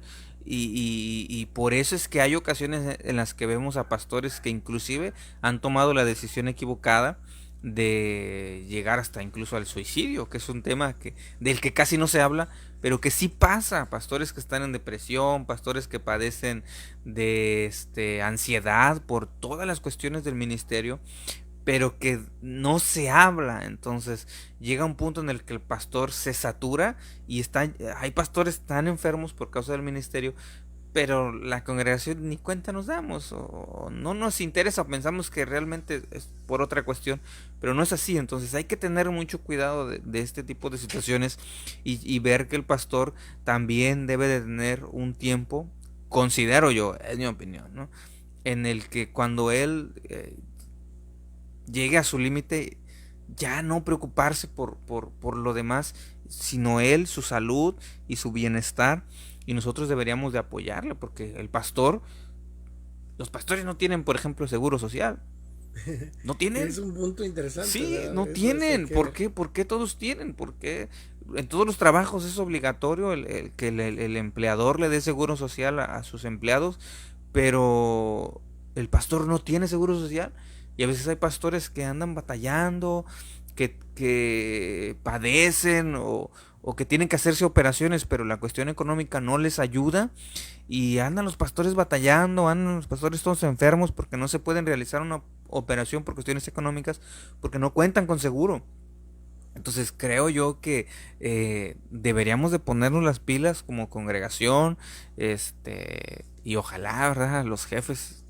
y por eso es que hay ocasiones en las que vemos a pastores que inclusive han tomado la decisión equivocada de llegar hasta incluso al suicidio, que es un tema del que casi no se habla, pero que sí pasa. Pastores que están en depresión, pastores que padecen de ansiedad por todas las cuestiones del ministerio, pero que no se habla. Entonces llega un punto en el que el pastor se satura y hay pastores tan enfermos por causa del ministerio, pero la congregación ni cuenta nos damos o no nos interesa, o pensamos que realmente es por otra cuestión, pero no es así. Entonces hay que tener mucho cuidado de este tipo de situaciones y ver que el pastor también debe de tener un tiempo, considero yo, es mi opinión, ¿no? En el que cuando él llegue a su límite, ya no preocuparse por lo demás, sino él, su salud y su bienestar. Y nosotros deberíamos de apoyarle, porque los pastores no tienen, por ejemplo, seguro social. No Es tienen. un punto interesante, Sí, ¿verdad? no Eso hay tienen. que ¿Por ver. qué? ¿Por qué todos tienen? ¿Por qué? En todos los trabajos es obligatorio que el empleador le dé seguro social a sus empleados, pero el pastor no tiene seguro social. Y a veces hay pastores que andan batallando, que padecen o que tienen que hacerse operaciones, pero la cuestión económica no les ayuda. Y andan los pastores batallando, andan los pastores todos enfermos porque no se pueden realizar una operación por cuestiones económicas, porque no cuentan con seguro. Entonces creo yo que deberíamos de ponernos las pilas como congregación, y ojalá, ¿verdad? Los jefes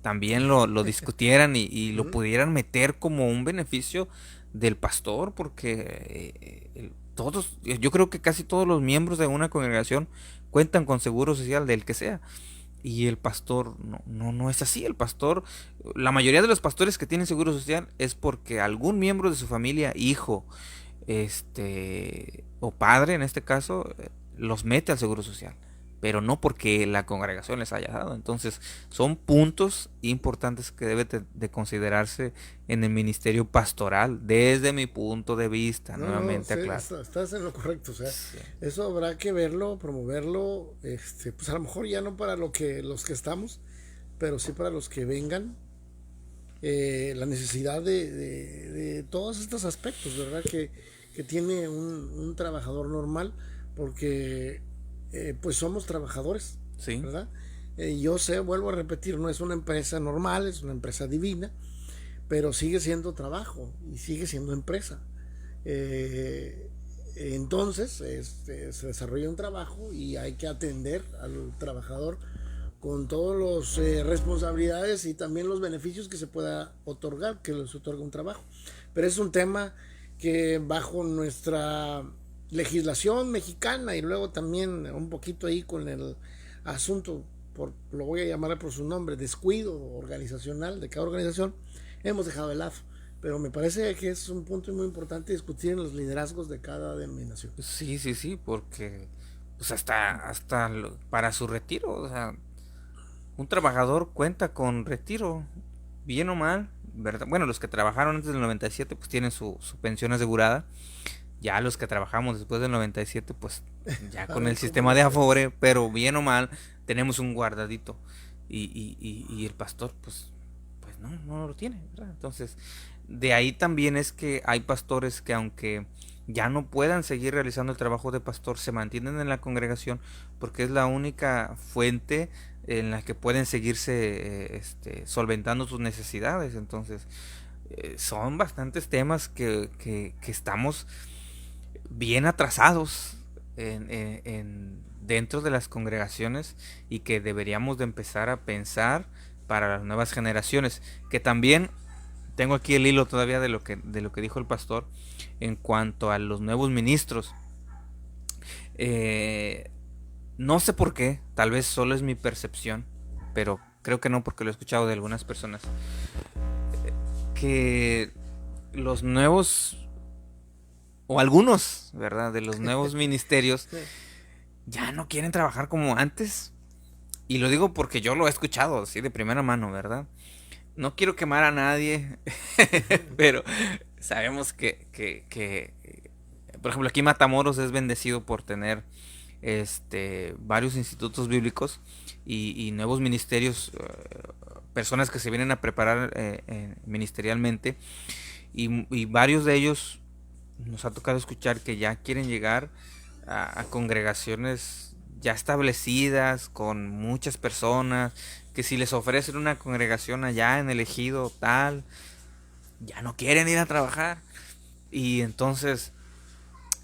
también lo discutieran y lo Ujú. pudieran meter como un beneficio del pastor, porque todos, yo creo que casi todos los miembros de una congregación cuentan con seguro social del que sea. Y el pastor no es así. El pastor, la mayoría de los pastores que tienen seguro social es porque algún miembro de su familia, hijo, o padre en este caso, los mete al seguro social, pero no porque la congregación les haya dado. Entonces son puntos importantes que debe de considerarse en el ministerio pastoral desde mi punto de vista, No, no, nuevamente aclaro. estás en lo correcto, o sea, Sí, eso habrá que verlo, promoverlo, pues a lo mejor ya no para los que estamos, pero sí para los que vengan, la necesidad de todos estos aspectos, ¿verdad? Que tiene un trabajador normal, porque pues somos trabajadores, sí, ¿verdad? Yo sé, vuelvo a repetir, no es una empresa normal, es una empresa divina, pero sigue siendo trabajo y sigue siendo empresa. Eh, entonces se desarrolla un trabajo y hay que atender al trabajador con todas las responsabilidades y también los beneficios que se pueda otorgar, que les otorga un trabajo. Pero es un tema que bajo nuestra legislación mexicana y luego también un poquito ahí con el asunto, lo voy a llamar por su nombre, descuido organizacional de cada organización, hemos dejado de lado. Pero me parece que es un punto muy importante discutir en los liderazgos de cada denominación. sí, sí, sí, porque pues para su retiro, o sea, un trabajador cuenta con retiro, bien o mal, ¿verdad? Bueno, los que trabajaron antes del 97 pues tienen su pensión asegurada. Ya los que trabajamos después del 97 pues ya A con ver el cómo sistema le de hacemos. Afore, pero bien o mal tenemos un guardadito. Y el pastor pues no lo tiene, ¿verdad? Entonces, de ahí también es que hay pastores que aunque ya no puedan seguir realizando el trabajo de pastor, se mantienen en la congregación porque es la única fuente en la que pueden seguirse solventando sus necesidades. Entonces, son bastantes temas que estamos bien atrasados dentro de las congregaciones y que deberíamos de empezar a pensar para las nuevas generaciones. Que también tengo aquí el hilo todavía de lo que dijo el pastor en cuanto a los nuevos ministros. Eh, no sé por qué, tal vez solo es mi percepción, pero creo que no porque lo he escuchado de algunas personas, que los nuevos, o algunos, ¿verdad? De los nuevos ministerios ya no quieren trabajar como antes. Y lo digo porque yo lo he escuchado así de primera mano, ¿verdad? No quiero quemar a nadie, pero sabemos por ejemplo, aquí Matamoros es bendecido por tener varios institutos bíblicos y nuevos ministerios, personas que se vienen a preparar ministerialmente y varios de ellos nos ha tocado escuchar que ya quieren llegar a congregaciones ya establecidas, con muchas personas, que si les ofrecen una congregación allá en el ejido tal, ya no quieren ir a trabajar. Y entonces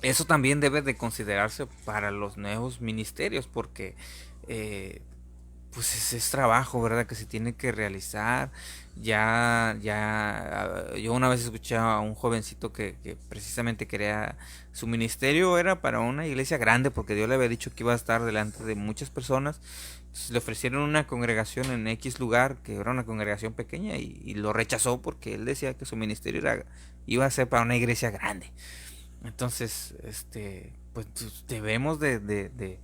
eso también debe de considerarse para los nuevos ministerios, porque pues es trabajo, ¿verdad? Que se tiene que realizar. Yo una vez escuché a un jovencito que precisamente quería, su ministerio era para una iglesia grande, porque Dios le había dicho que iba a estar delante de muchas personas. Entonces le ofrecieron una congregación en X lugar, que era una congregación pequeña, y lo rechazó porque él decía que su ministerio iba a ser para una iglesia grande. Entonces, pues debemos de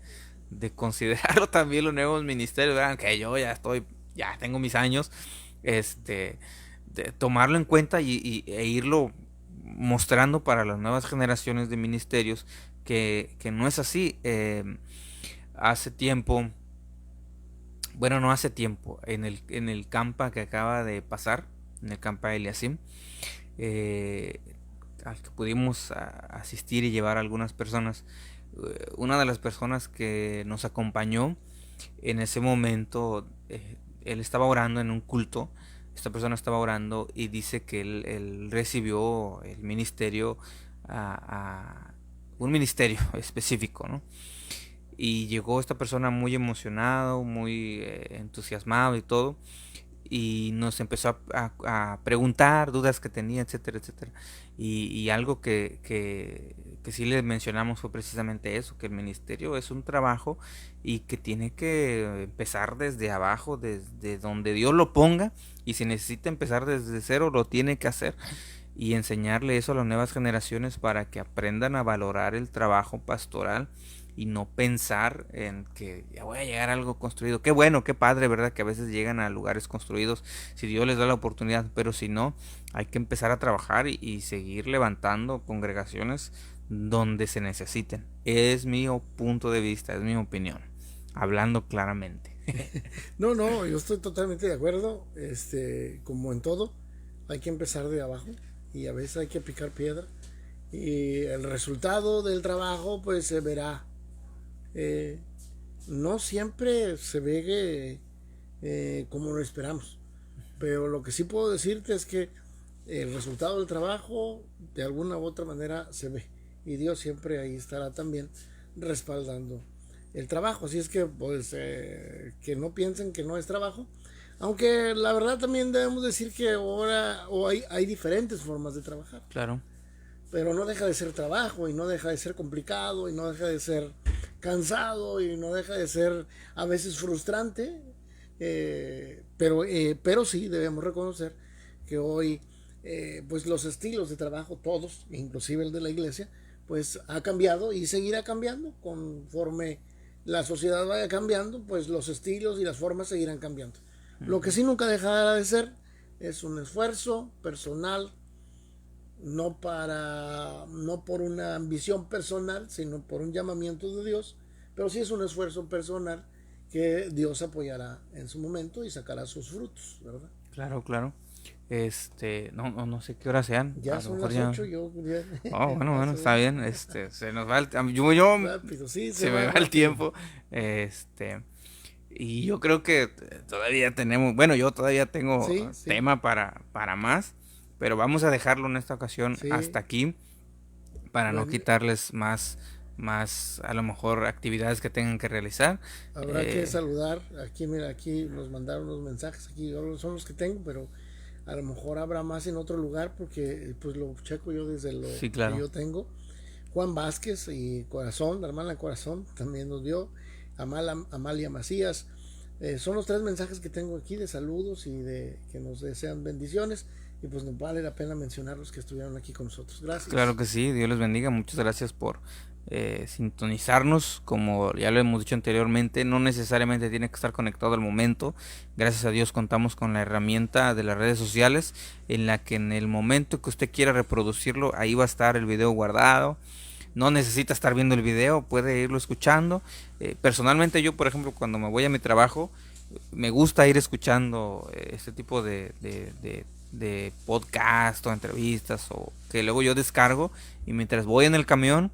considerarlo también los nuevos ministerios, ¿verdad? Que yo ya tengo mis años, de tomarlo en cuenta e irlo mostrando para las nuevas generaciones de ministerios que no es así. Hace tiempo, bueno, no hace tiempo, en el campa que acaba de pasar, en el campa Eliasim, eh, al que pudimos asistir y llevar a algunas personas, una de las personas que nos acompañó en ese momento, él estaba orando en un culto, esta persona estaba orando y dice que él recibió el ministerio, un ministerio específico, ¿no? Y llegó esta persona muy emocionado, muy entusiasmado y todo, y nos empezó a preguntar dudas que tenía, etcétera, etcétera. Y algo que sí le mencionamos fue precisamente eso, que el ministerio es un trabajo y que tiene que empezar desde abajo, desde donde Dios lo ponga, y si necesita empezar desde cero, lo tiene que hacer. Y enseñarle eso a las nuevas generaciones para que aprendan a valorar el trabajo pastoral y no pensar en que ya voy a llegar a algo construido. Qué bueno, qué padre, ¿verdad? Que a veces llegan a lugares construidos si Dios les da la oportunidad, pero si no, hay que empezar a trabajar y seguir levantando congregaciones donde se necesiten. Es mi punto de vista, es mi opinión, hablando claramente. No, no, yo estoy totalmente de acuerdo. Como en todo, hay que empezar de abajo y a veces hay que picar piedra. Y el resultado del trabajo, pues se verá. Eh, no siempre se ve como lo esperamos. Pero lo que sí puedo decirte es que el resultado del trabajo, de alguna u otra manera, se ve. Y Dios siempre ahí estará también respaldando el trabajo. Así es que, pues, que no piensen que no es trabajo. Aunque la verdad también debemos decir que ahora hay diferentes formas de trabajar. Claro. Pero no deja de ser trabajo y no deja de ser complicado y no deja de ser cansado y no deja de ser a veces frustrante. Pero sí debemos reconocer que hoy pues los estilos de trabajo, todos, inclusive el de la iglesia, pues ha cambiado y seguirá cambiando conforme la sociedad vaya cambiando, pues los estilos y las formas seguirán cambiando. Lo que sí nunca dejará de ser es un esfuerzo personal, no por una ambición personal, sino por un llamamiento de Dios, pero sí es un esfuerzo personal que Dios apoyará en su momento y sacará sus frutos, ¿verdad? Claro, claro. No sé qué hora sean. Ya A lo son mejor las ya. 8, yo ya, Oh, bueno, más bueno, o está menos. bien. Se nos va yo Rápido, sí, se se me va va el rápido. tiempo. Este, y yo creo que todavía tenemos, bueno, yo todavía tengo Sí, sí, tema para más, pero vamos a dejarlo en esta ocasión sí. hasta aquí para no Bueno, quitarles más a lo mejor actividades que tengan que realizar. habrá que Eh, saludar. Aquí, mira, aquí nos mandaron unos mensajes. Aquí son los que tengo, pero a lo mejor habrá más en otro lugar porque pues lo checo yo desde lo sí, que claro. yo tengo. Juan Vázquez y Corazón, la hermana Corazón, también nos dio. Amalia Macías. Son los tres mensajes que tengo aquí de saludos y de que nos desean bendiciones. Y pues nos vale la pena mencionar los que estuvieron aquí con nosotros. Claro Gracias. que sí, Dios les bendiga. Muchas gracias por sintonizarnos. Como ya lo hemos dicho anteriormente, no necesariamente tiene que estar conectado al momento. Gracias a Dios contamos con la herramienta de las redes sociales en la que en el momento que usted quiera reproducirlo, ahí va a estar el video guardado. No necesita estar viendo el video, puede irlo escuchando. Personalmente yo, por ejemplo, cuando me voy a mi trabajo, me gusta ir escuchando este tipo de podcast o entrevistas o que luego yo descargo y mientras voy en el camión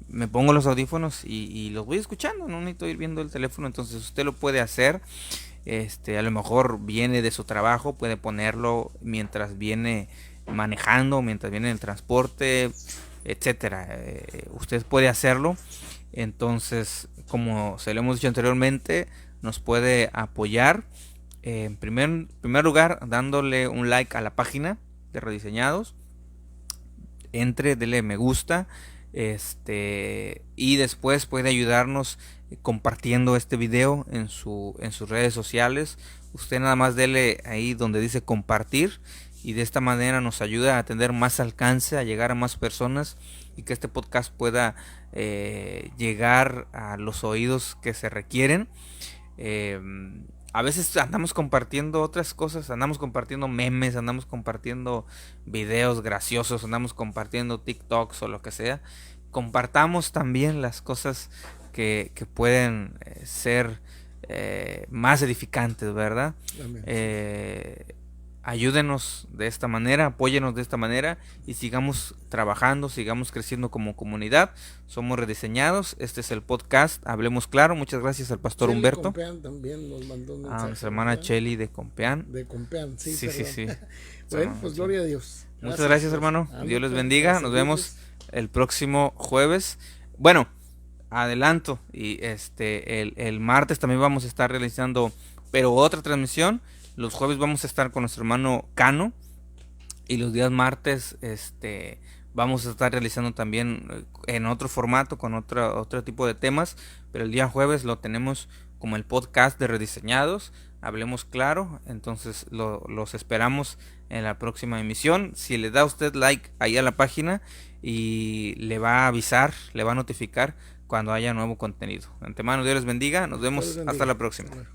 me pongo los audífonos y los voy escuchando, no necesito ir viendo el teléfono, entonces usted lo puede hacer. A lo mejor viene de su trabajo, puede ponerlo mientras viene manejando, mientras viene en el transporte, etcétera. Usted puede hacerlo. Entonces, como se lo hemos dicho anteriormente, nos puede apoyar. En primer lugar, dándole un like a la página de Rediseñados. Dele me gusta. Y después puede ayudarnos compartiendo este video en sus redes sociales. Usted nada más dele ahí donde dice compartir, y de esta manera nos ayuda a tener más alcance, a llegar a más personas, y que este podcast pueda llegar a los oídos que se requieren. A veces andamos compartiendo otras cosas, andamos compartiendo memes, andamos compartiendo videos graciosos, andamos compartiendo TikToks o lo que sea. Compartamos también las cosas que pueden ser más edificantes, ¿verdad? Ayúdenos de esta manera, apóyenos de esta manera, y sigamos trabajando, sigamos creciendo como comunidad. Somos Rediseñados. Este es el podcast Hablemos Claro. Muchas gracias al pastor Chely Humberto. Compeán también nos mandó un mensaje, Nuestra hermana ¿verdad? Chely de Compeán. De Compeán, sí, Sí, perdón. sí. Bueno, pues gloria a Dios. Muchas gracias, hermano. Amén. Dios les bendiga. Gracias, Nos vemos Dios. el próximo jueves. Bueno, adelanto. Y el martes también vamos a estar realizando, pero otra transmisión. Los jueves vamos a estar con nuestro hermano Cano. Y los días martes vamos a estar realizando también en otro formato, con otro tipo de temas. Pero el día jueves lo tenemos como el podcast de Rediseñados. Hablemos Claro. Entonces los esperamos en la próxima emisión. Si le da usted like ahí a la página, y le va a avisar, le va a notificar cuando haya nuevo contenido. De antemano, Dios les bendiga. Nos vemos. Dios les bendiga. Hasta la próxima. Hasta luego.